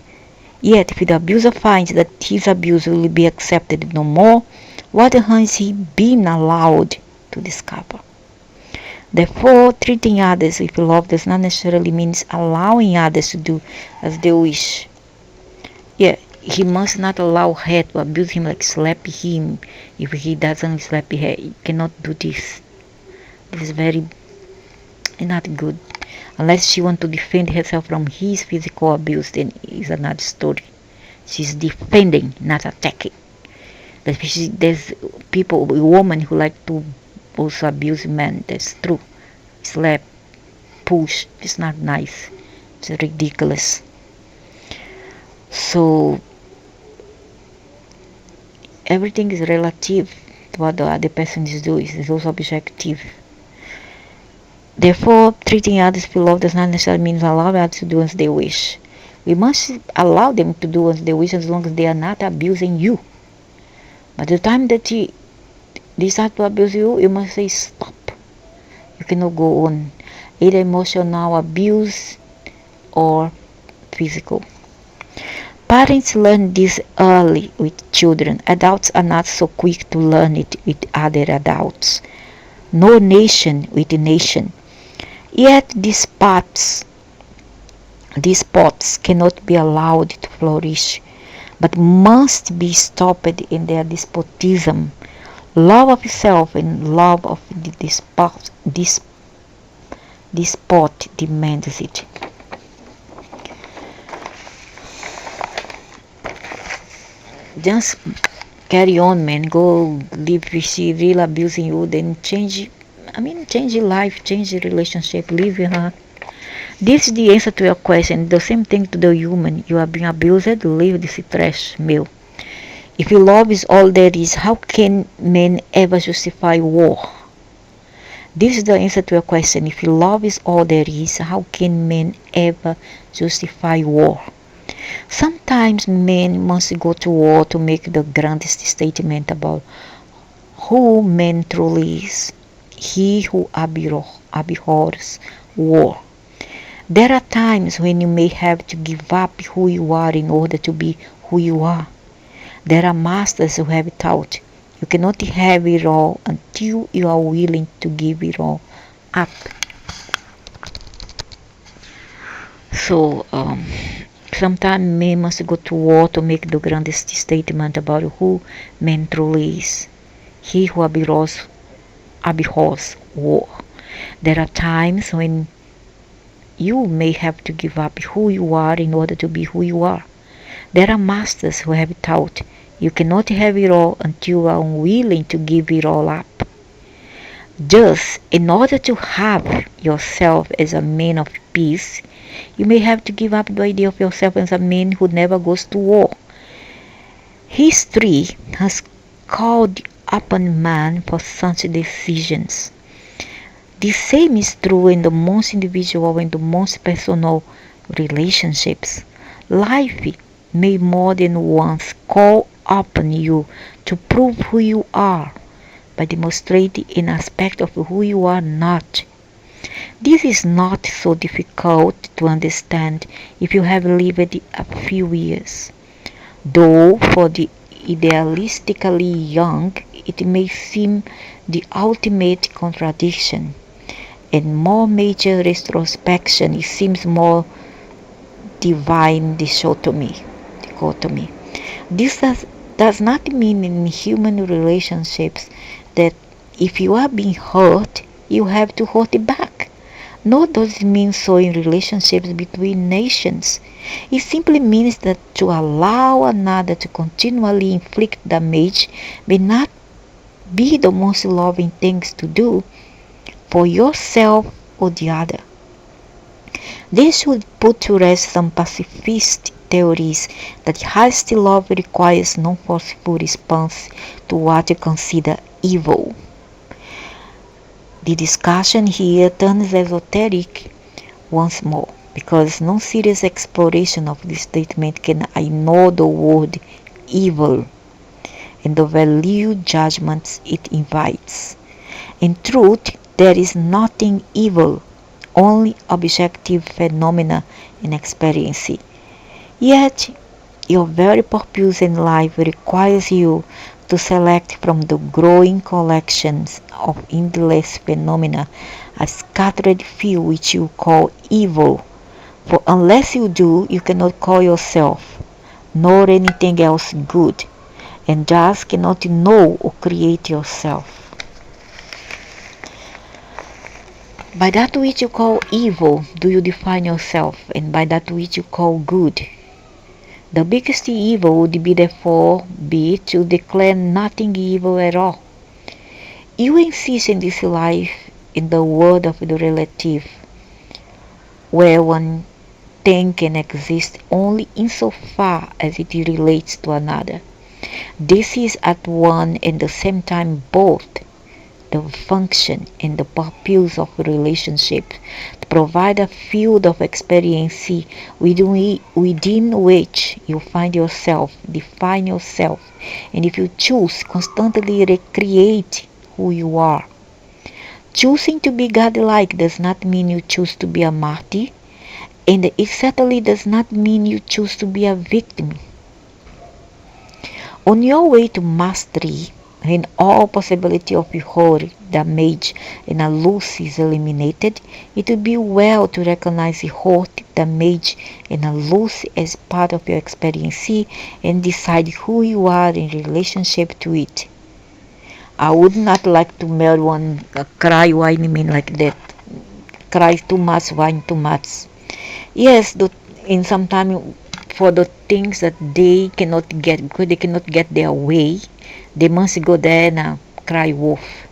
Yet if the abuser finds that his abuse will be accepted no more, what has he been allowed to discover? Therefore, treating others with love does not necessarily mean allowing others to do as they wish. Yeah, he must not allow her to abuse him, like slap him. If he doesn't slap her, he cannot do this. This is very not good. Unless she wants to defend herself from his physical abuse, then it's another story. She's defending, not attacking. There's people, women who like to also abuse men. That's true. Slap, push. It's not nice. It's ridiculous. So everything is relative to what the other person is doing. It's also objective. Therefore, treating others with love does not necessarily mean allow others to do as they wish. We must allow them to do as they wish as long as they are not abusing you. But the time that they start to abuse you, you must say stop. You cannot go on. Either emotional abuse or physical. Parents learn this early with children. Adults are not so quick to learn it with other adults. No nation with a nation. Yet these pots cannot be allowed to flourish, but must be stopped in their despotism. Love of self and love of the despot demands it. Just carry on, man. Go live. If she really abusing you, then change your life, change the relationship, live with her. This is the answer to your question. The same thing to the human. You are being abused, leave this trash meal. If love is all there is, how can men ever justify war? This is the answer to your question. If love is all there is, how can men ever justify war? Sometimes men must go to war to make the grandest statement about who man truly is. He who abhors war. There are times when you may have to give up who you are in order to be who you are. There are masters who have taught you cannot have it all until you are willing to give it all up. So, sometimes men must go to war to make the grandest statement about who man truly is. He who abhors war. There are times when you may have to give up who you are in order to be who you are. There are masters who have taught you cannot have it all until you are willing to give it all up. Thus, in order to have yourself as a man of peace, you may have to give up the idea of yourself as a man who never goes to war. History has called upon man for such decisions. The same is true in the most individual and the most personal relationships. Life may more than once call upon you to prove who you are by demonstrating an aspect of who you are not. This is not so difficult to understand if you have lived a few years. Though for the idealistically young it may seem the ultimate contradiction. In more major retrospection it seems more divine dichotomy. This does not mean in human relationships that if you are being hurt, you have to hurt back. Nor does it mean so in relationships between nations. It simply means that to allow another to continually inflict damage may not be the most loving things to do for yourself or the other. This should put to rest some pacifist theories that hasty love requires no forceful response to what you consider evil. The discussion here turns esoteric once more, because no serious exploration of this statement can ignore the word evil and the value judgments it invites. In truth, there is nothing evil, only objective phenomena and experience. Yet, your very purpose in life requires you to select from the growing collections of endless phenomena a scattered few which you call evil, for unless you do, you cannot call yourself, nor anything else good, and thus cannot know or create yourself. By that which you call evil do you define yourself, and by that which you call good. The biggest evil would be therefore be to declare nothing evil at all. You insist in this life in the world of the relative, where one thing can exist only insofar as it relates to another. This is at one and the same time both the function and the purpose of relationship, to provide a field of experience within which you find yourself, define yourself, and if you choose, constantly recreate who you are. Choosing to be godlike does not mean you choose to be a martyr, and it certainly does not mean you choose to be a victim. On your way to mastery, when all possibility of hurt, damage, and a loss is eliminated, it would be well to recognize the hurt, damage, and a loss as part of your experience and decide who you are in relationship to it. I would not like to marry one cry whiny man like that. Cry too much, whine too much. Yes, in some time for the things that they cannot get, because they cannot get their way, they must go there and cry wolf.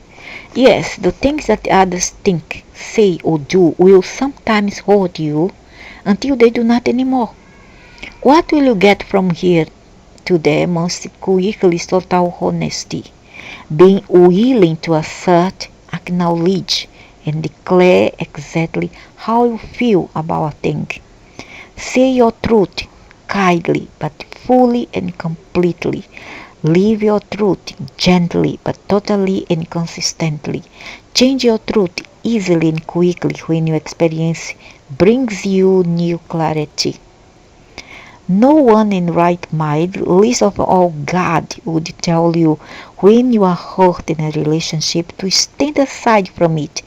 Yes, the things that others think, say, or do will sometimes hurt you until they do not anymore. What will you get from here to demonstrate quickly total honesty, being willing to assert, acknowledge, and declare exactly how you feel about a thing. Say your truth kindly but fully and completely. Live your truth gently but totally and consistently. Change your truth easily and quickly when your experience brings you new clarity. No one in right mind, least of all God, would tell you when you are hurt in a relationship to stand aside from it,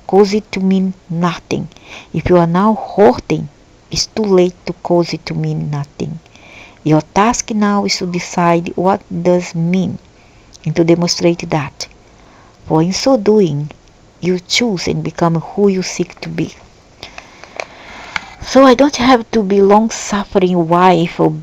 cause it to mean nothing. If you are now hurting, it's too late to cause it to mean nothing. Your task now is to decide what does mean and to demonstrate that. For in so doing, you choose and become who you seek to be. So I don't have to be long-suffering wife or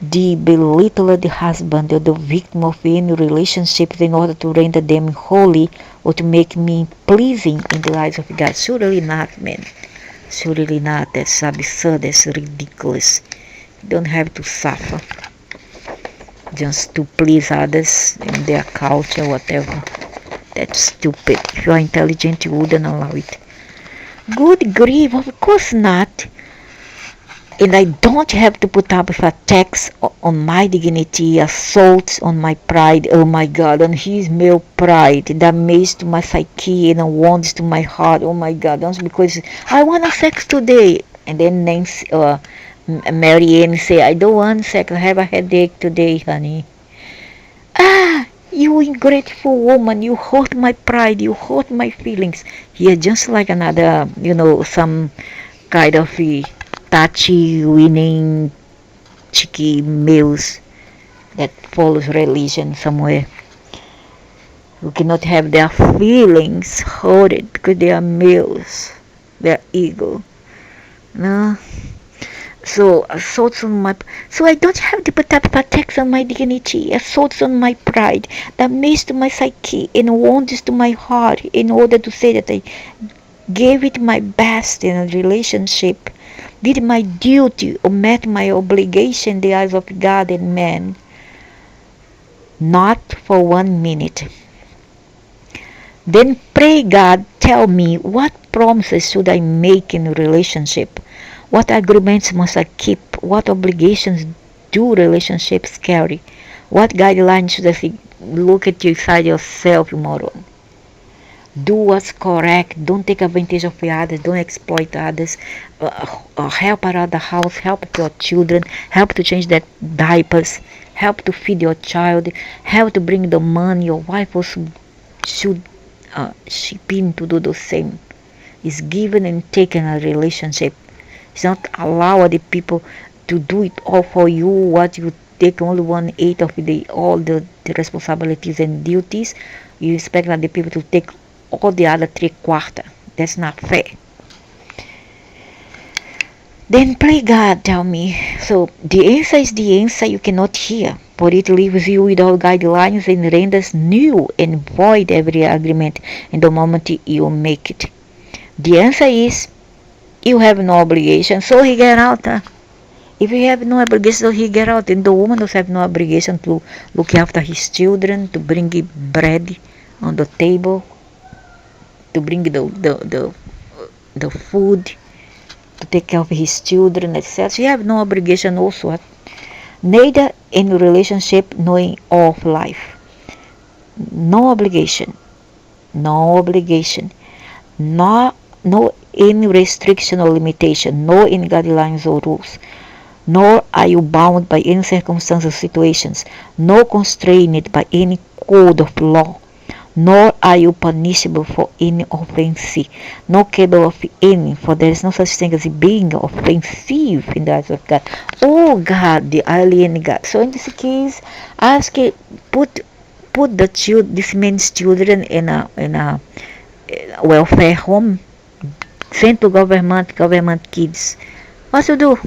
the belittled husband or the victim of any relationships in order to render them holy or to make me pleasing in the eyes of God. Surely not, man. Surely not. That's absurd. That's ridiculous. You don't have to suffer just to please others in their culture, whatever. That's stupid. If you are intelligent, you wouldn't allow it. Good grief, of course not. And I don't have to put up with attacks on my dignity, assaults on my pride, oh my God, on his male pride, damage to my psyche and wounds to my heart, oh my God, just because I want a sex today. And then Nancy, Mary Ann say, I don't want sex, I have a headache today, honey. Ah, you ungrateful woman, you hurt my pride, you hurt my feelings. You're just like another, some kind of touchy, winning, cheeky males that follows religion somewhere. Who cannot have their feelings hurted because they are males, their ego. No? So assaults on my, so I don't have to put up attacks on my dignity, assaults on my pride, damage to my psyche, and wounds to my heart, in order to say that I gave it my best in a relationship, did my duty, or met my obligation in the eyes of God and man. Not for 1 minute. Then pray God, tell me what promises should I make in a relationship? What agreements must I keep? What obligations do relationships carry? What guidelines should I look at you inside yourself, you moron? Do what's correct. Don't take advantage of others. Don't exploit others. Help around the house. Help your children. Help to change their diapers. Help to feed your child. Help to bring the money. Your wife also should chip in to do the same. It's given and taken a relationship. It's not allow other people to do it all for you. What you take only 1/8 of all the responsibilities and duties. You expect other people to take all the other 3/4. That's not fair. Then pray God, tell me. So the answer is the answer you cannot hear, for it leaves you without guidelines and renders new and void every agreement in the moment you make it. The answer is you have no obligation, so he get out. If you have no obligation, so he get out. And the woman does have no obligation to look after his children, to bring bread on the table, to bring the food, to take care of his children, etc. You have no obligation also, neither in relationship nor in all of life. No obligation, no obligation, no any restriction or limitation, no any guidelines or rules. Nor are you bound by any circumstances or situations, nor constrained by any code of law, nor are you punishable for any offense, nor capable of any, for there is no such thing as being offensive in the eyes of God. Oh God, the alien God. So in this case, ask it, put this man's children in a welfare home, sent to government kids. What to do?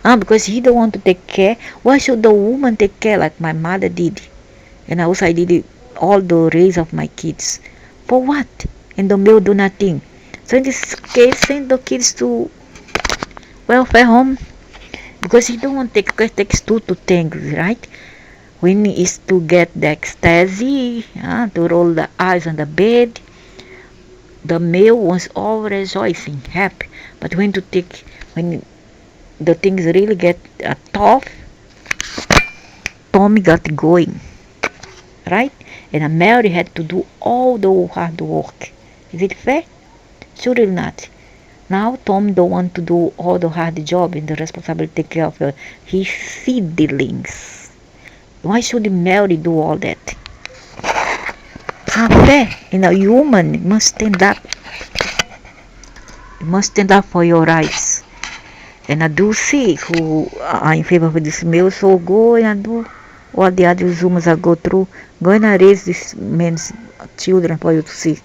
Because he don't want to take care. Why should the woman take care like my mother did? And also I did it, all the raise of my kids. For what? And the male do nothing. So in this case, send the kids to welfare home. because you don't want to takes two to tango, right? When is to get the ecstasy, to roll the eyes on the bed, the male was all rejoicing, happy. But when the things really get tough, Tommy got going, right? And Mary had to do all the hard work. Is it fair? Surely not. Now Tom don't want to do all the hard job and the responsibility to take care of his seedlings. Why should Mary do all that? It's not fair. A human must stand up. You must stand up for your rights. And I do see who are in favor of this male, so go and do what the other humans are go through. Go and raise this man's children for you to see.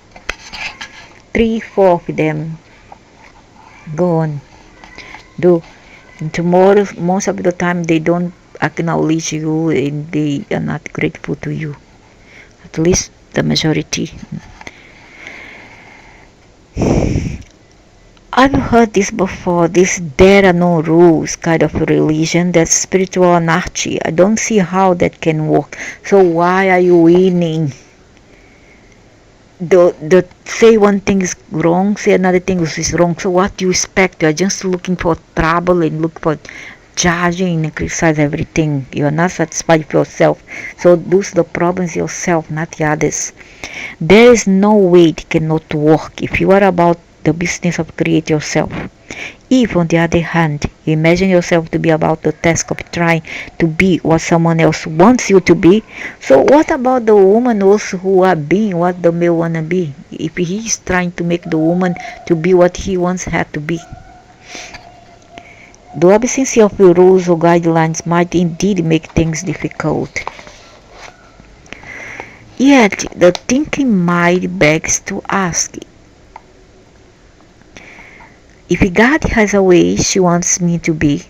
3, 4 of them. Go on. Do. And tomorrow, most of the time, they don't acknowledge you and they are not grateful to you. At least the majority. I've heard this before, this there are no rules kind of religion, that's spiritual anarchy. I don't see how that can work. So why are you winning? The say one thing is wrong, say another thing is wrong. So what do you expect? You're just looking for trouble and look for judging and criticize everything. You're not satisfied with yourself. So those are the problems yourself, not the others. There is no way it cannot work if you are about the business of create yourself. If on the other hand you imagine yourself to be about the task of trying to be what someone else wants you to be, so what about the woman also who are being what the male wanna be, if he is trying to make the woman to be what he wants her to be? The absence of rules or guidelines might indeed make things difficult. Yet the thinking mind begs to ask, if God has a way she wants me to be,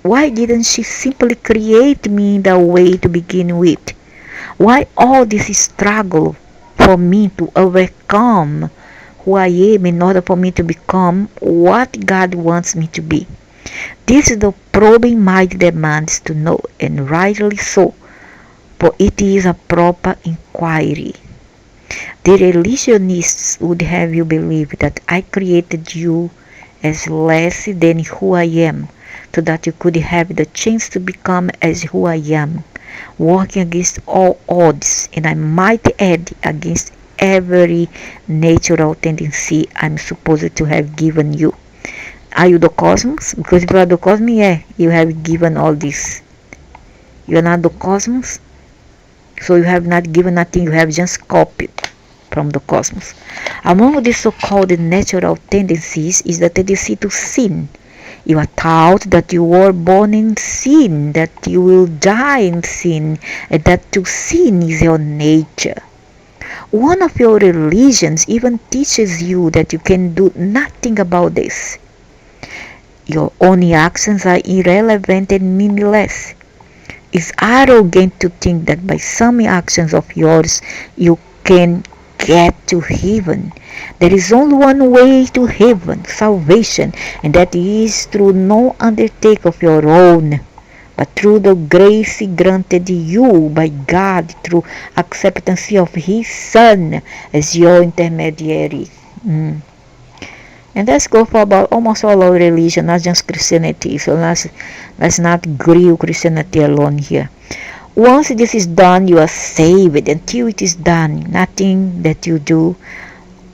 why didn't she simply create me in that way to begin with? Why all this struggle for me to overcome who I am in order for me to become what God wants me to be? This is the probing mind demands to know, and rightly so, for it is a proper inquiry. The religionists would have you believe that I created you as less than who I am, so that you could have the chance to become as who I am, working against all odds, and I might add against every natural tendency I'm supposed to have given you. Are you the cosmos? Because if you are the cosmos, yeah, you have given all this. You are not the cosmos, so you have not given nothing, you have just copied from the cosmos. Among the so-called natural tendencies is the tendency to sin. You are taught that you were born in sin, that you will die in sin, and that to sin is your nature. One of your religions even teaches you that you can do nothing about this. Your only actions are irrelevant and meaningless. It's arrogant to think that by some actions of yours you can get to heaven. There is only one way to heaven, salvation, and that is through no undertake of your own, but through the grace granted you by God through acceptance of His Son as your intermediary. And let's go for about almost all our religion, not just Christianity. So let's not grill Christianity alone here. Once this is done, you are saved. Until it is done, nothing that you do,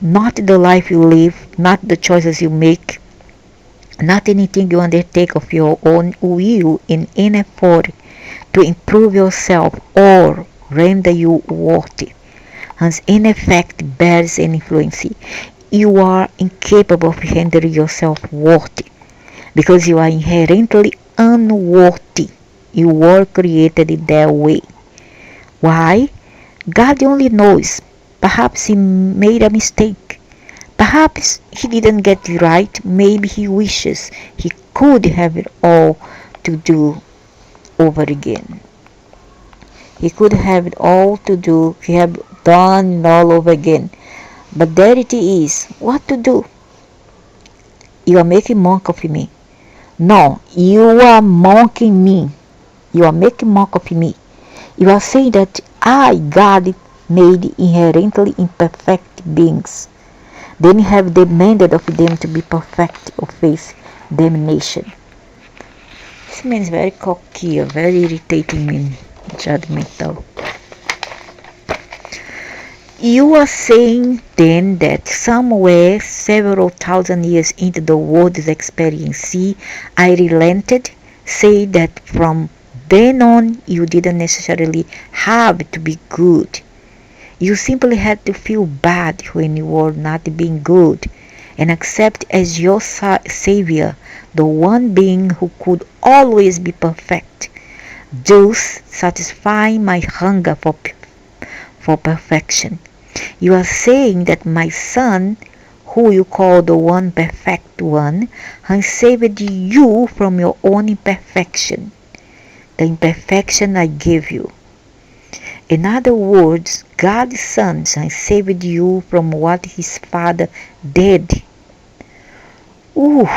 not the life you live, not the choices you make, not anything you undertake of your own will in any effort to improve yourself or render you worthy, has in effect bears an influence. You are incapable of rendering yourself worthy because you are inherently unworthy. You were created in that way. Why? God only knows. Perhaps He made a mistake. Perhaps He didn't get it right. Maybe He wishes He could have it all to do over again. He could have it all to do. He have done it all over again. But there it is. What to do? You are making mock of me. No, you are mocking me. You are making mock of me. You are saying that I, God, made inherently imperfect beings, then have demanded of them to be perfect or face damnation. This man is very cocky, very irritating and judgmental. You are saying then that somewhere several thousand years into the world's experience, I relented, say that from then on you didn't necessarily have to be good. You simply had to feel bad when you were not being good and accept as your savior the one being who could always be perfect, thus satisfying my hunger for perfection. You are saying that my son, who you call the one perfect one, has saved you from your own imperfection, the imperfection I gave you. In other words, God's Son has saved you from what his Father did. Ooh,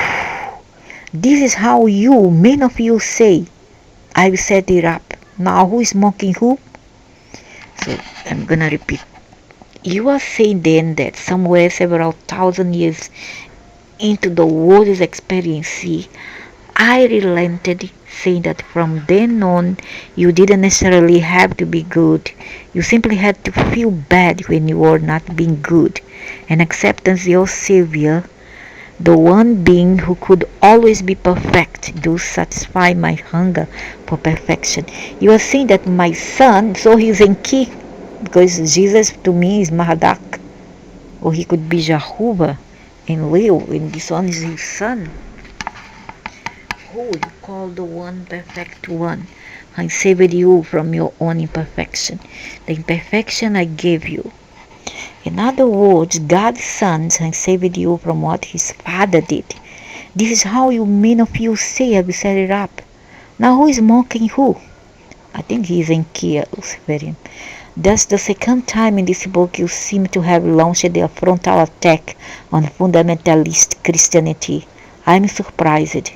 this is how you, many of you say, I've set it up. Now who is mocking who? So I'm gonna repeat. You are saying then that somewhere several thousand years into the world's experience, I relented, saying that from then on you didn't necessarily have to be good. You simply had to feel bad when you were not being good, and acceptance your Savior, the one being who could always be perfect, do satisfy my hunger for perfection. You are saying that my son, so he's in key, because Jesus to me is Mahadak, or he could be Jehovah and live, and this one is his son. Who you call the one perfect one. I saved you from your own imperfection, the imperfection I gave you. In other words, God's Son has saved you from what his Father did. This is how you many of you say have set it up. Now who is mocking who? I think he is in Kia, Luciferian. That's the second time in this book you seem to have launched a frontal attack on fundamentalist Christianity. I'm surprised.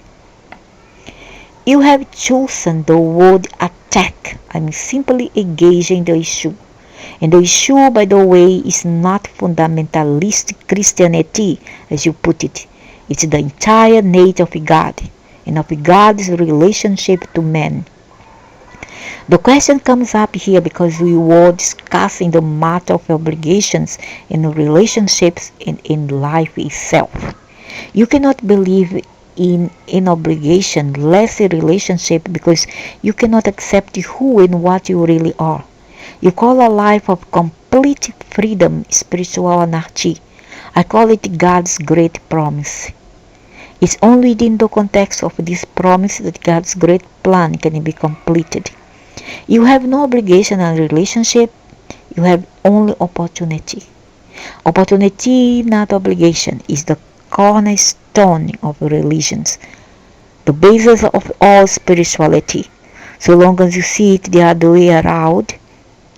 You have chosen the word attack. I'm simply engaging the issue. And the issue, by the way, is not fundamentalist Christianity, as you put it. It's the entire nature of God and of God's relationship to man. The question comes up here because we were discussing the matter of obligations in relationships and in life itself. You cannot believe in an obligation, less a relationship, because you cannot accept who and what you really are. You call a life of complete freedom spiritual anarchy. I call it God's great promise. It's only within the context of this promise that God's great plan can be completed. You have no obligation and relationship, you have only opportunity. Opportunity, not obligation, is the cornerstone of religions, the basis of all spirituality. So long as you see it the other way around,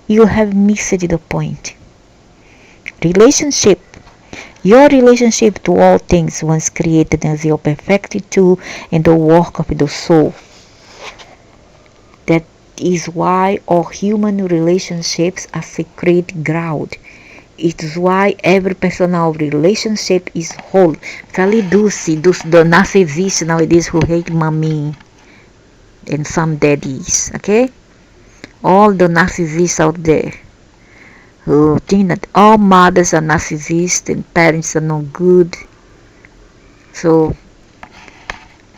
you have missed the point. Relationship. Your relationship to all things once created as your perfected tool in the work of the soul. That is why all human relationships are sacred ground. It is why every personal relationship is whole. Especially those the narcissists nowadays who hate mommy and some daddies, okay? All the narcissists out there who think that all mothers are narcissists and parents are no good. So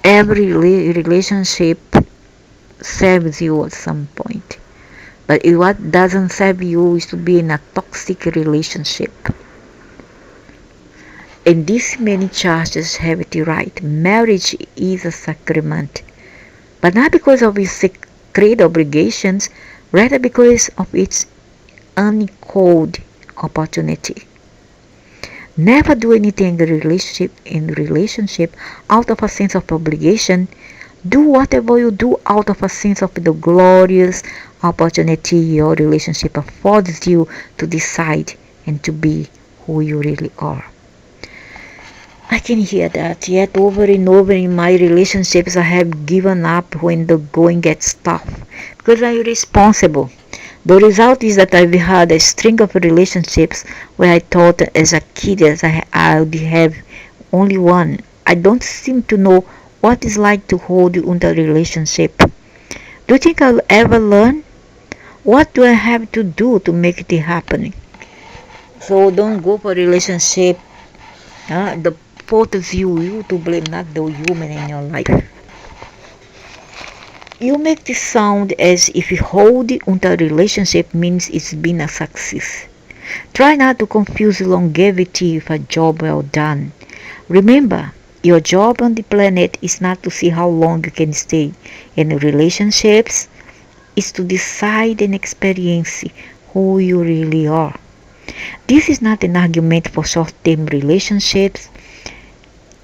every relationship serves you at some point. But what doesn't serve you is to be in a toxic relationship. And these many churches have it right. Marriage is a sacrament. But not because of its sacred obligations, rather because of its unequaled opportunity. Never do anything in relationship out of a sense of obligation. Do whatever you do out of a sense of the glorious opportunity your relationship affords you to decide and to be who you really are. I can hear that. Yet over and over in my relationships, I have given up when the going gets tough because I'm responsible. The result is that I've had a string of relationships where I thought as a kid as I would have only one. I don't seem to know what it's like to hold on to a relationship. Do you think I'll ever learn? What do I have to do to make it happen? So don't go for a relationship. The fault is you to blame, not the human in your life. You make this sound as if holding onto a relationship means it's been a success. Try not to confuse longevity with a job well done. Remember, your job on the planet is not to see how long you can stay in relationships, is to decide and experience who you really are. This is not an argument for short-term relationships,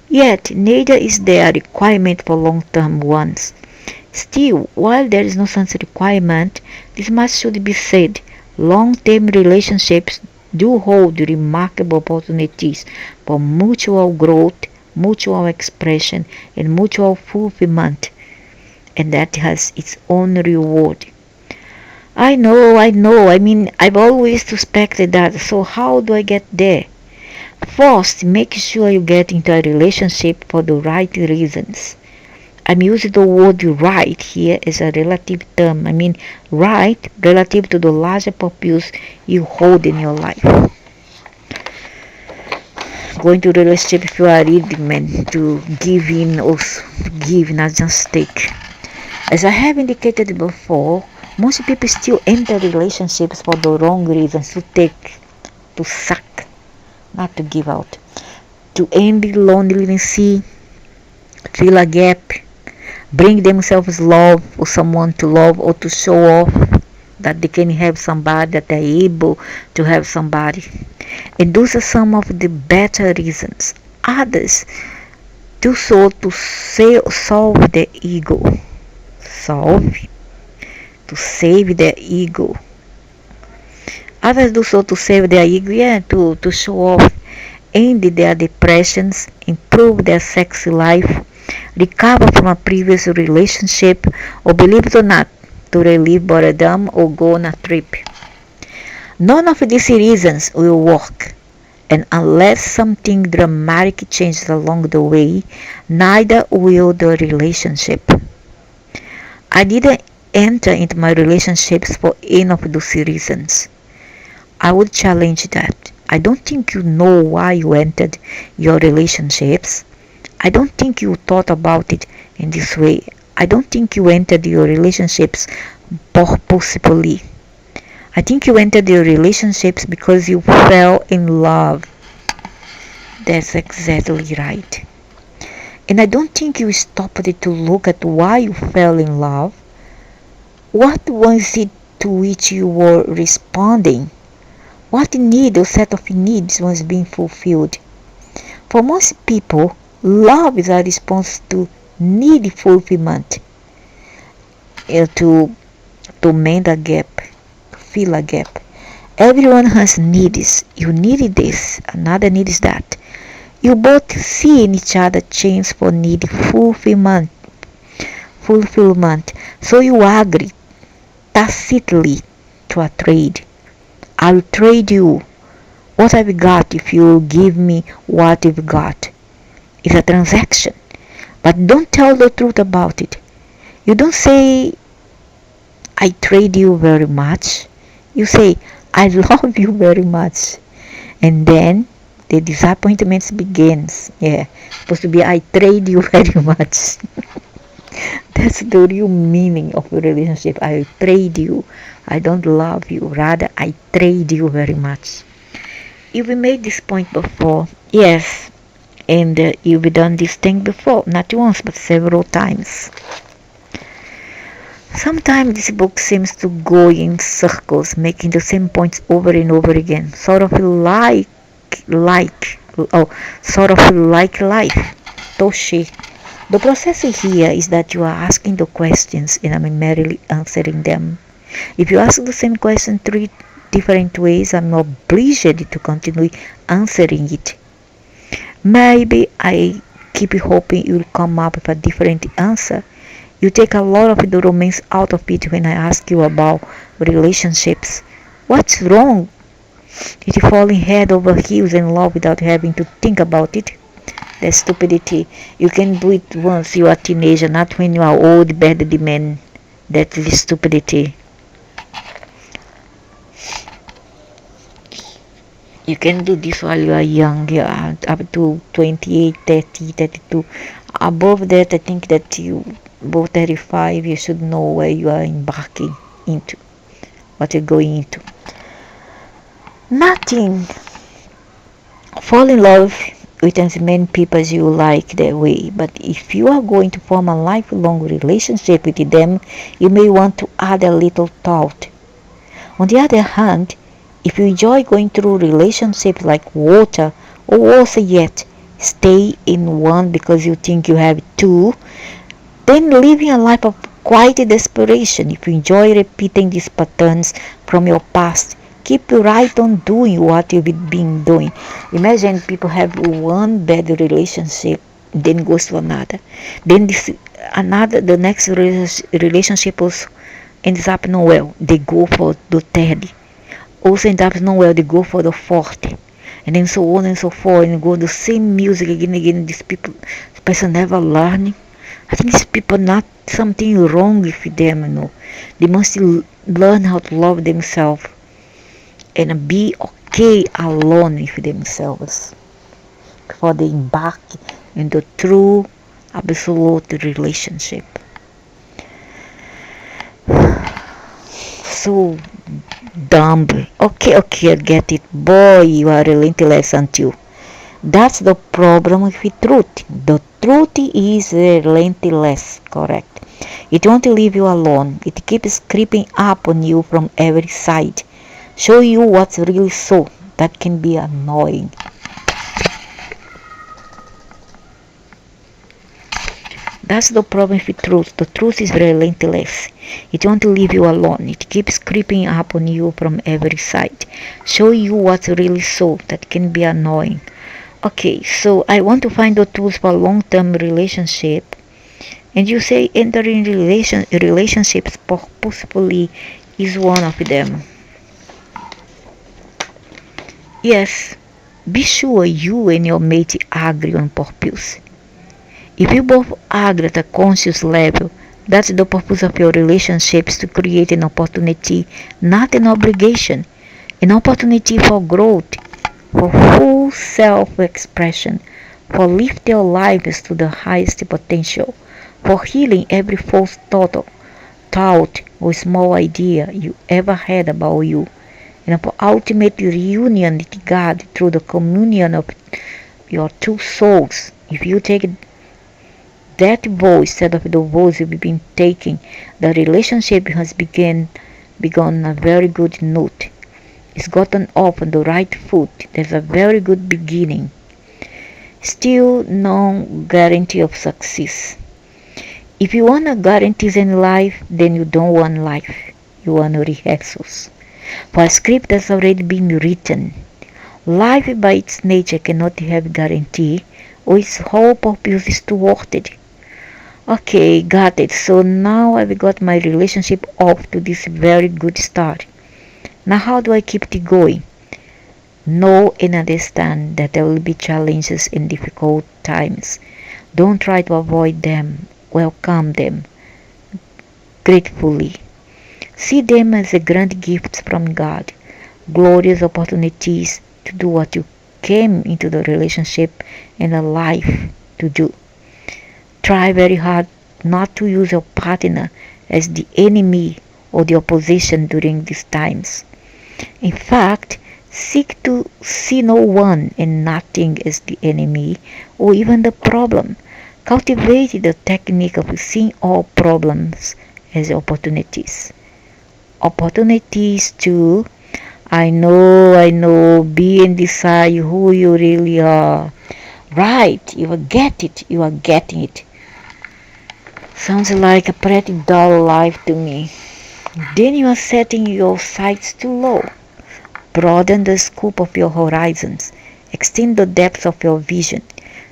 yet neither is there a requirement for long-term ones. Still, while there is no such requirement, this much should be said. Long-term relationships do hold remarkable opportunities for mutual growth, mutual expression, and mutual fulfillment, and that has its own reward. I know. I mean, I've always suspected that. So how do I get there? First, make sure you get into a relationship for the right reasons. I'm using the word right here as a relative term. I mean, right relative to the larger purpose you hold in your life. Going to relationship if you are really meant to give in or give, not just take. As I have indicated before, most people still enter relationships for the wrong reasons, to take, to suck, not to give out, to end loneliness, fill a gap, bring themselves love or someone to love, or to show off that they can have somebody, that they're able to have somebody. And those are some of the better reasons. Others do so to solve their ego. Solve, to save their ego. Others do so to save their ego, yeah, to show off, end their depressions, improve their sex life, recover from a previous relationship, or believe it or not, to relieve boredom or go on a trip. None of these reasons will work, and unless something dramatic changes along the way, neither will the relationship. I didn't enter into my relationships for any of those reasons. I would challenge that. I don't think you know why you entered your relationships. I don't think you thought about it in this way. I don't think you entered your relationships purposefully. I think you entered your relationships because you fell in love. That's exactly right. And I don't think you stopped to look at why you fell in love. What was it to which you were responding? What need or set of needs was being fulfilled? For most people, love is a response to need fulfillment, to mend a gap, fill a gap. Everyone has needs. You need this, another needs that. You both see in each other change for need fulfillment. So you agree tacitly to a trade. I'll trade you what I've got if you give me what you've got. It's a transaction. But don't tell the truth about it. You don't say, I trade you very much. You say, I love you very much. And then the disappointment begins. Yeah, supposed to be, I trade you very much. That's the real meaning of a relationship. I trade you. I don't love you. Rather, I trade you very much. You've made this point before. Yes. And you've done this thing before. Not once, but several times. Sometimes this book seems to go in circles, making the same points over and over again. Sort of like life. Toshi. The process here is that you are asking the questions and I'm merely answering them. If you ask the same question 3 different ways, I'm obliged to continue answering it. Maybe I keep hoping you'll come up with a different answer. You take a lot of the romance out of it when I ask you about relationships. What's wrong? Is falling head over heels in love without having to think about it? That's stupidity. You can do it once you are a teenager, not when you are old, bad man. That is stupidity. You can do this while you are young, yeah, up to 28, 30, 32. Above that, I think that you, above 35, you should know where you are embarking into, what you're going into. Nothing. Fall in love with as many people as you like that way, but if you are going to form a lifelong relationship with them, you may want to add a little thought. On the other hand, if you enjoy going through relationships like water, or worse yet, stay in one because you think you have two, then living a life of quiet desperation. If you enjoy repeating these patterns from your past, keep right on doing what you've been doing. Imagine people have one bad relationship, then goes to another. Then the next relationship also ends up not well. They go for the third. Also ends up not well. They go for the fourth, and then so on and so forth, and go the same music again and again. These people, this person never learning. I think these people not something wrong with them, They must learn how to love themselves and be okay alone with themselves before they embark into true, absolute relationship. So dumb. Okay, I get it. Boy, you are relentless, aren't you? That's the problem with the truth. The truth is relentless, correct? It won't leave you alone. It keeps creeping up on you from every side. Show you what's really so. That can be annoying. That's the problem with the truth. The truth is relentless. It won't leave you alone. It keeps creeping up on you from every side. Show you what's really so. That can be annoying. Okay, so I want to find the tools for long-term relationship. And you say entering relationships purposefully is one of them. Yes, be sure you and your mate agree on purpose. If you both agree at a conscious level, that's the purpose of your relationships, to create an opportunity, not an obligation. An opportunity for growth, for full self-expression, for lifting your lives to the highest potential, for healing every false thought or small idea you ever had about you, and for ultimate reunion with God through the communion of your two souls. If you take that vow instead of the vows you've been taking, the relationship has begun a very good note. It's gotten off on the right foot. There's a very good beginning. Still no guarantee of success. If you want guarantees in life, then you don't want life. You want rehearsals. For a script that's already been written. Life by its nature cannot have guarantee, or its whole purpose is thwarted. Okay, got it. So now I've got my relationship off to this very good start. Now how do I keep it going? Know and understand that there will be challenges and difficult times. Don't try to avoid them. Welcome them gratefully. See them as a grand gift from God, glorious opportunities to do what you came into the relationship and a life to do. Try very hard not to use your partner as the enemy or the opposition during these times. In fact, seek to see no one and nothing as the enemy or even the problem. Cultivate the technique of seeing all problems as opportunities. Opportunities to, I know, be and decide who you really are. Right, you are getting it. Sounds like a pretty dull life to me. Then you are setting your sights too low. Broaden the scope of your horizons. Extend the depth of your vision.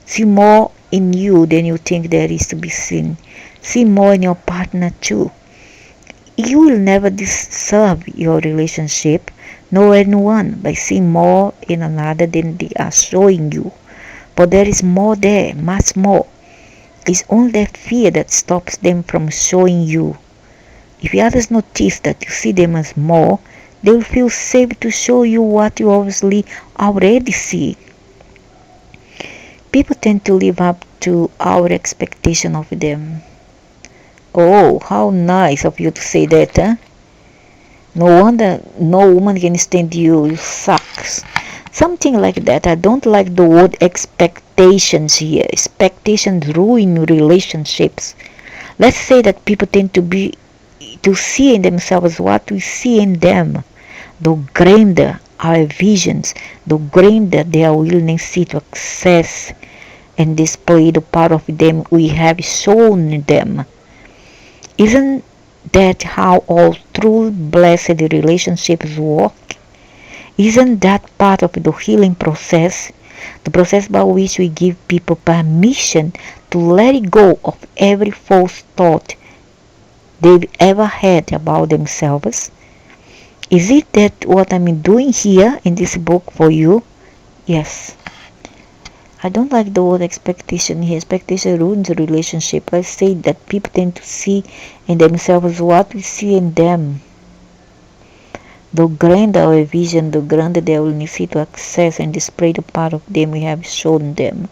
See more in you than you think there is to be seen. See more in your partner too. You will never disturb your relationship nor anyone by seeing more in another than they are showing you. But there is more there, much more. It's only their fear that stops them from showing you. If the others notice that you see them as more, they will feel safe to show you what you obviously already see. People tend to live up to our expectation of them. Oh, how nice of you to say that, huh? No wonder no woman can stand you, you sucks. Something like that. I don't like the word expectations here. Expectations ruin relationships. Let's say that people tend to see in themselves what we see in them. The grander our visions, the grander their willingness to access and display the part of them we have shown them. Isn't that how all true blessed relationships work? Isn't that part of the healing process? The process by which we give people permission to let go of every false thought they've ever had about themselves? Is it that what I'm doing here in this book for you? Yes. I don't like the word expectation here. Expectation ruins a relationship. I say that people tend to see in themselves what we see in them. The grander our vision, the grander their willingness to access and display the part of them we have shown them.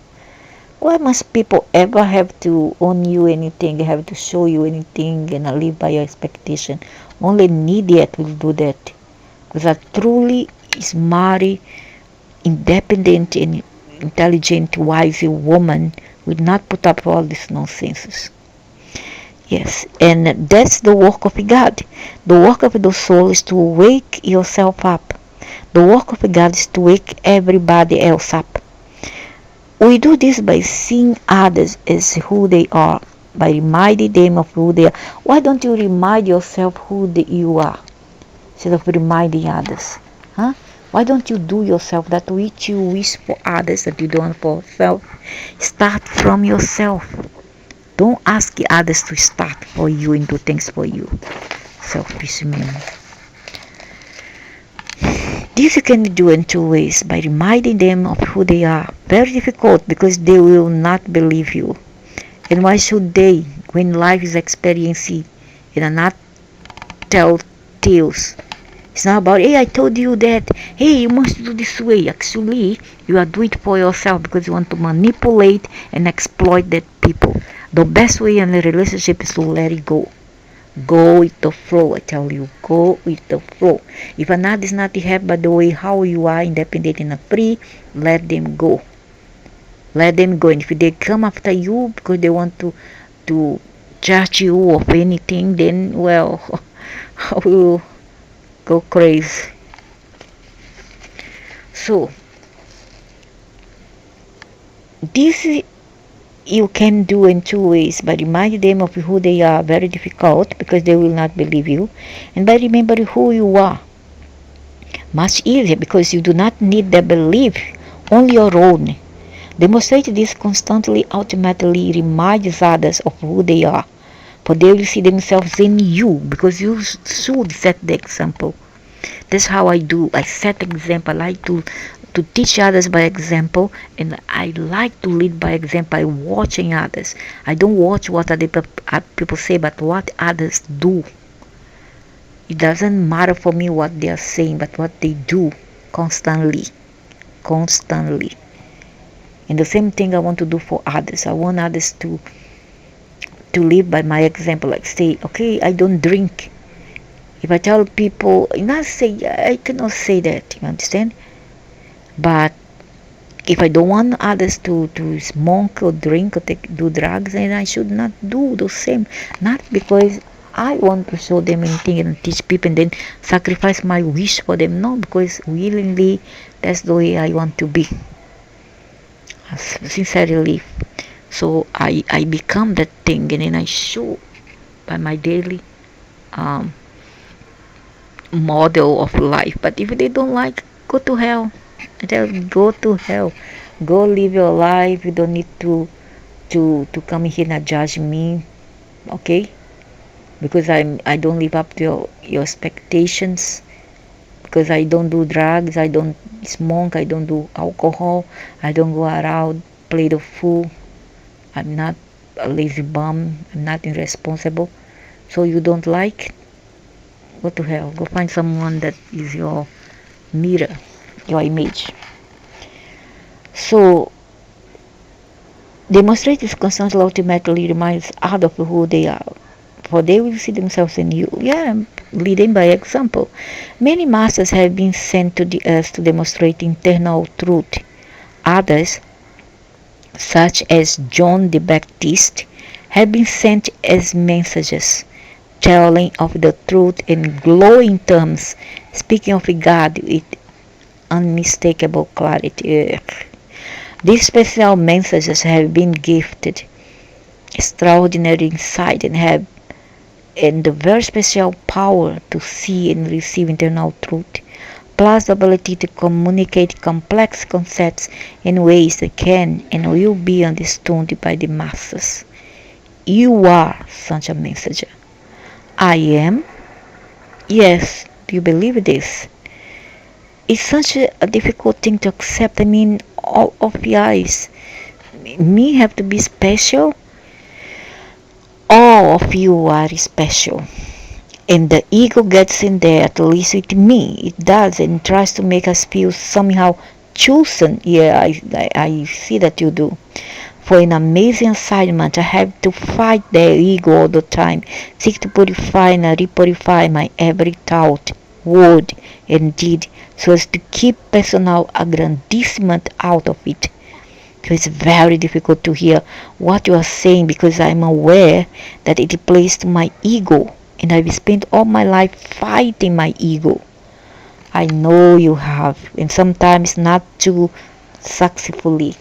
Why must people ever have to own you anything, have to show you anything and live by your expectation? Only an idiot will do that. Because a truly smart, independent and intelligent, wise woman will not put up all these nonsense. Yes, and that's the work of God. The work of the soul is to wake yourself up. The work of God is to wake everybody else up. We do this by seeing others as who they are, by reminding them of who they are. Why don't you remind yourself who you are instead of reminding others? Huh? Why don't you do yourself that which you wish for others that you don't for yourself? Start from yourself. Don't ask the others to start for you and do things for you. Selfish man. This you can do in two ways. By reminding them of who they are. Very difficult because they will not believe you. And why should they when life is experiencing and not tell tales? It's not about, hey, I told you that, hey, you must do this way. Actually, you are doing it for yourself because you want to manipulate and exploit that people. The best way in a relationship is to let it go. Go with the flow, I tell you. Go with the flow. If another is not happy by the way how you are, independent and free, let them go. Let them go. And if they come after you because they want to judge you of anything, then, well, I will go crazy. So this you can do in two ways: by reminding them of who they are, very difficult because they will not believe you, and by remembering who you are, much easier because you do not need their belief, only your own. Demonstrate this constantly automatically reminds others of who they are, for they will see themselves in you because you should set the example. That's how I do. I set example. I like to teach others by example, and I like to lead by example by watching others. I don't watch what other people say, but what others do. It doesn't matter for me what they are saying, but what they do constantly. Constantly. And the same thing I want to do for others. I want others to live by my example. Like say, okay, I don't drink. If I tell people, not say, I cannot say that, you understand? But if I don't want others to smoke or drink or do drugs, then I should not do the same. Not because I want to show them anything and teach people and then sacrifice my wish for them. No, because willingly, that's the way I want to be. Sincerely. So I become that thing and then I show by my daily model of life. But if they don't like, go to hell. I tell them, go to hell. Go live your life. You don't need to come here and judge me, okay? Because I don't live up to your expectations. Because I don't do drugs, I don't smoke, I don't do alcohol, I don't go around play the fool. I'm not a lazy bum. I'm not irresponsible. So you don't like? Go to hell. Go find someone that is your mirror, your image. So demonstrate this constant ultimately reminds others of who they are, for they will see themselves in you. Yeah, leading by example. Many masters have been sent to the earth to demonstrate internal truth. Others, such as John the Baptist, have been sent as messengers, telling of the truth in glowing terms, speaking of God with unmistakable clarity. These special messengers have been gifted extraordinary insight and the very special power to see and receive internal truth, plus the ability to communicate complex concepts in ways that can and will be understood by the masses. You are such a messenger. I am? Yes, do you believe this? It's such a difficult thing to accept. I mean, all of you guys, me have to be special. All of you are special. And the ego gets in there, at least with me. It does, and tries to make us feel somehow chosen. Yeah, I see that you do. For an amazing assignment, I have to fight their ego all the time, seek to purify and repurify my every thought, word, and deed, so as to keep personal aggrandizement out of it. So it's very difficult to hear what you are saying because I'm aware that it plays to my ego, and I've spent all my life fighting my ego. I know you have, and sometimes not too successfully.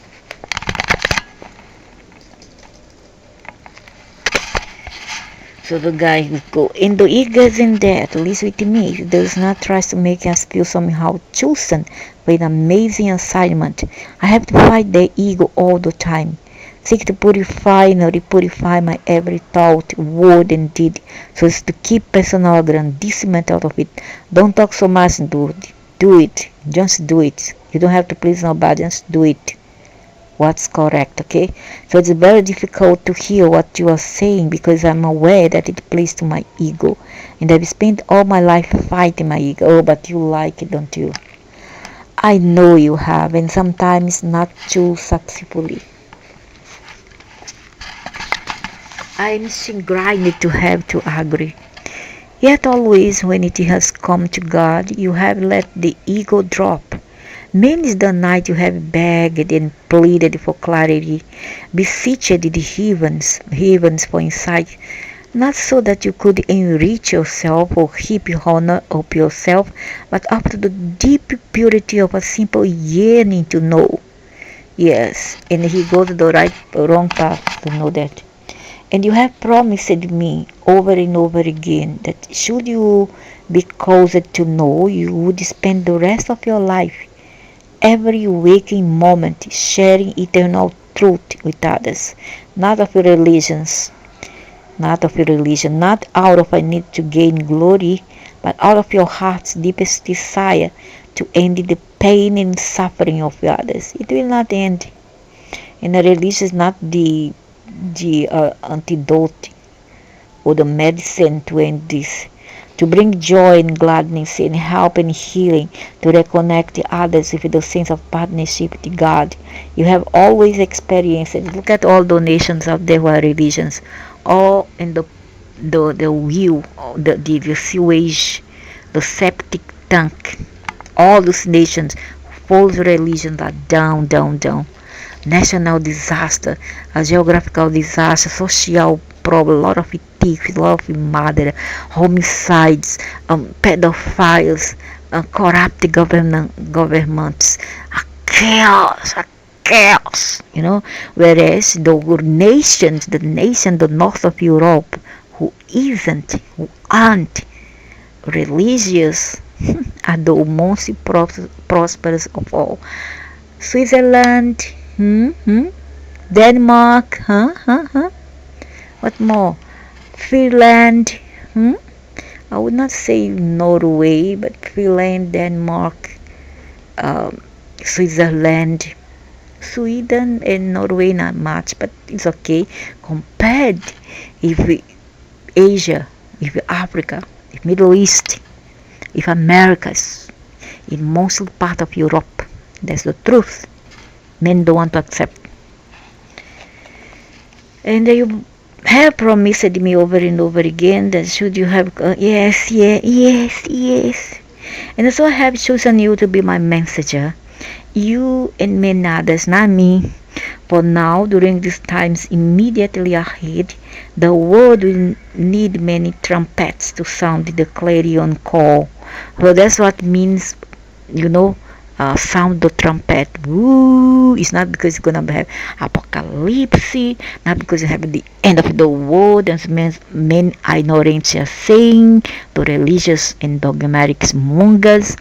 So the guy who go and the ego is in there, at least with me, it does not try to make us feel somehow chosen for an amazing assignment. I have to fight the ego all the time. Seek to purify and repurify my every thought, word and deed, so as to keep personal aggrandizement out of it. Don't talk so much, dude. Do it. Just do it. You don't have to please nobody, just do it. What's correct, okay? So it's very difficult to hear what you are saying because I'm aware that it plays to my ego, and I've spent all my life fighting my ego. Oh, but you like it, don't you? I know you have, and sometimes not too successfully. I'm grinding to have to agree. Yet always when it has come to God, you have let the ego drop. Many is the night you have begged and pleaded for clarity, beseeched the heavens for insight, not so that you could enrich yourself or heap honor up yourself, but after the deep purity of a simple yearning to know. Yes, and he goes the right or wrong path to know that. And you have promised me over and over again that should you be caused to know, you would spend the rest of your life, every waking moment, sharing eternal truth with others, not of your religions, not of your religion, not out of a need to gain glory, but out of your heart's deepest desire to end the pain and suffering of others. It will not end. And the religion is not the antidote or the medicine to end this. To bring joy and gladness and help and healing, to reconnect the others with the sense of partnership with God. You have always experienced it. Look at all donations out there who are religions, all in the wheel, the sewage, the septic tank. All those nations, false religions are down, down, down. National disaster, a geographical disaster, social problem, a lot of thieves, a lot of murder, homicides, pedophiles, corrupt governments, a chaos, you know. Whereas the nation, the north of Europe, who aren't religious, are the most prosperous of all. Switzerland, Denmark, what more? Finland, I would not say Norway, but Finland, Denmark, um, Switzerland, Sweden, and Norway not much, but it's okay compared if Asia, if Africa, if Middle East, if Americas, in most part of Europe. That's the truth. Men don't want to accept. And you have promised me over and over again that should you have yes. And so I have chosen you to be my messenger. You and many others, not me. For now, during these times immediately ahead, the world will need many trumpets to sound the clarion call. Well, that's what means, you know, sound the trumpet. Woo! It's not because it's gonna have apocalypse, not because you have the end of the world, as men ignorant are saying, the religious and dogmatic mongers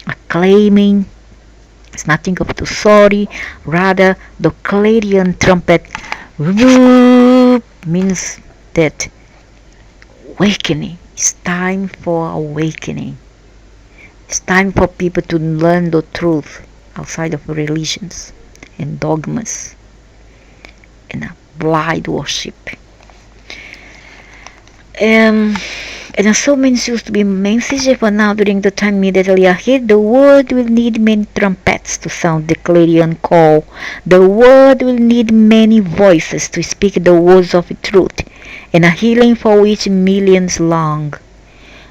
are claiming. It's nothing of the sorry, rather the clarion trumpet whoop, means that awakening. It's time for awakening. It's time for people to learn the truth outside of religions and dogmas and blind worship. And so many used to be messages for now during the time immediately ahead. The world will need many trumpets to sound the clarion call. The world will need many voices to speak the words of truth and a healing for which millions long.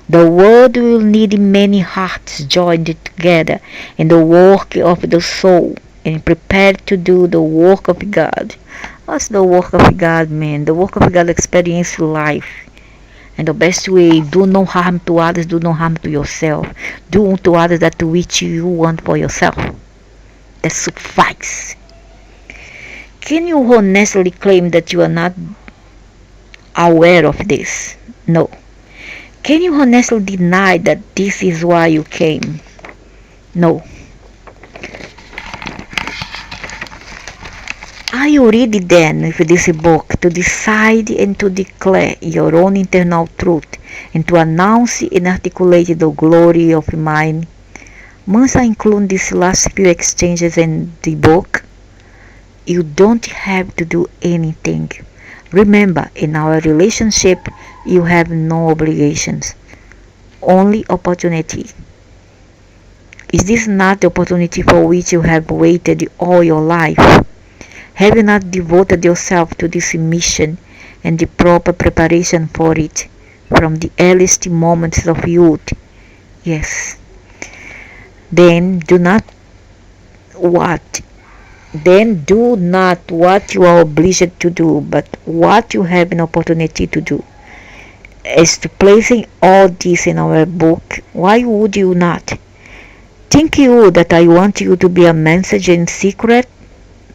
The world will need many hearts joined together in the work of the soul and prepared to do the work of God. What's the work of God, man? The work of God experience life. And the best way, do no harm to others, do no harm to yourself. Do unto others that which you want for yourself. That suffice. Can you honestly claim that you are not aware of this? No. Can you honestly deny that this is why you came? No. Are you ready then with this book to decide and to declare your own internal truth and to announce and articulate the glory of mine? Once I include these last few exchanges in the book, you don't have to do anything. Remember, in our relationship, you have no obligations, only opportunity. Is this not the opportunity for which you have waited all your life? Have you not devoted yourself to this mission and the proper preparation for it from the earliest moments of youth? Yes. Then do not what? Then do not what you are obliged to do, but what you have an opportunity to do. As to placing all this in our book, why would you not? Think you that I want you to be a messenger in secret?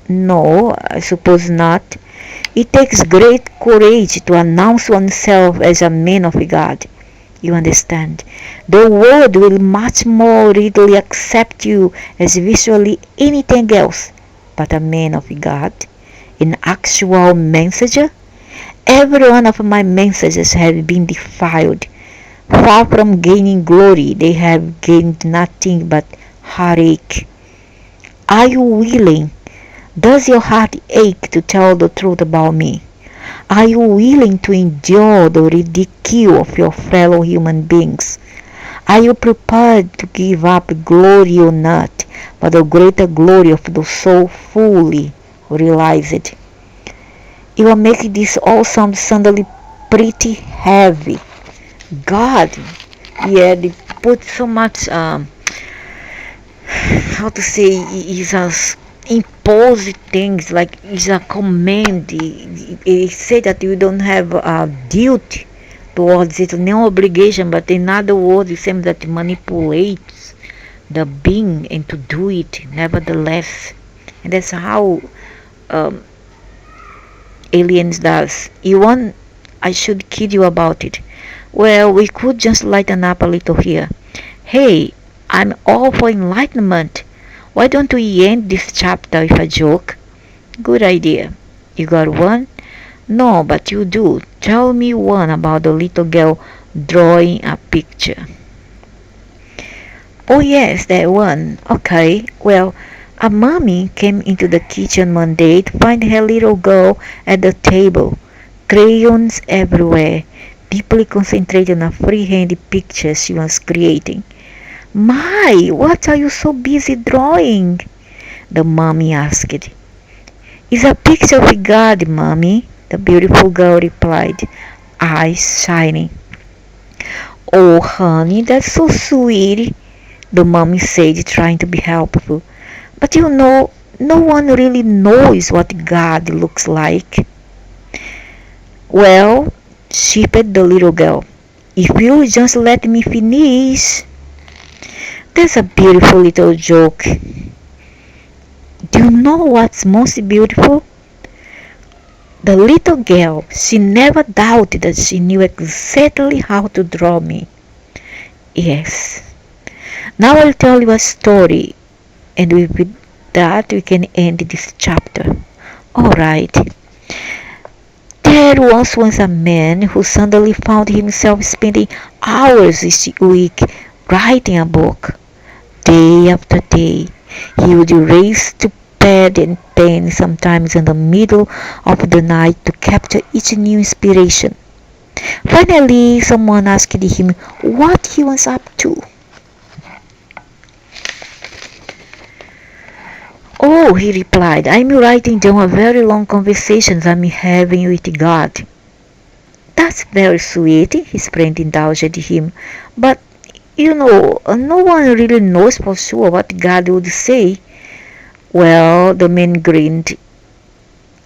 No, I suppose not. It takes great courage to announce oneself as a man of God. You understand? The world will much more readily accept you as virtually anything else but a man of God, an actual messenger. Every one of my messages have been defiled. Far from gaining glory, they have gained nothing but heartache. Are you willing? Does your heart ache to tell the truth about me? Are you willing to endure the ridicule of your fellow human beings? Are you prepared to give up glory or not, but the greater glory of the soul fully realized? You are making this all sound suddenly pretty heavy. God, yeah, they put so much, how to say, is a impose things like it's a command. It say that you don't have a duty towards it, no obligation, but in other words it seems that it manipulates the being and to do it nevertheless. And that's how um, aliens does. You want I should kid you about it? Well, we could just lighten up a little here. Hey, I'm all for enlightenment. Why don't we end this chapter with a joke? Good idea. You got one? No, but you do. Tell me one about the little girl drawing a picture. Oh yes, that one. Okay, well, a mommy came into the kitchen one day to find her little girl at the table. Crayons everywhere, deeply concentrated on a free-handed picture she was creating. My, what are you so busy drawing? The mommy asked. It's a picture of God, mommy, the beautiful girl replied, eyes shining. Oh, honey, that's so sweet, the mommy said, trying to be helpful. But you know, no one really knows what God looks like. Well, shipped the little girl, if you'll just let me finish. That's a beautiful little joke. Do you know what's most beautiful? The little girl, she never doubted that she knew exactly how to draw me. Yes. Now I'll tell you a story, and with that we can end this chapter. Alright. There was once a man who suddenly found himself spending hours each week writing a book. Day after day, he would race to pad and pen, sometimes in the middle of the night, to capture each new inspiration. Finally, someone asked him what he was up to. Oh, he replied, I'm writing down a very long conversations I'm having with God. That's very sweet, his friend indulged him, but no one really knows for sure what God would say. Well, the man grinned.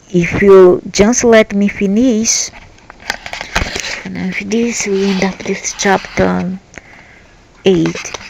If you just let me finish. And with this, we end up this chapter 8.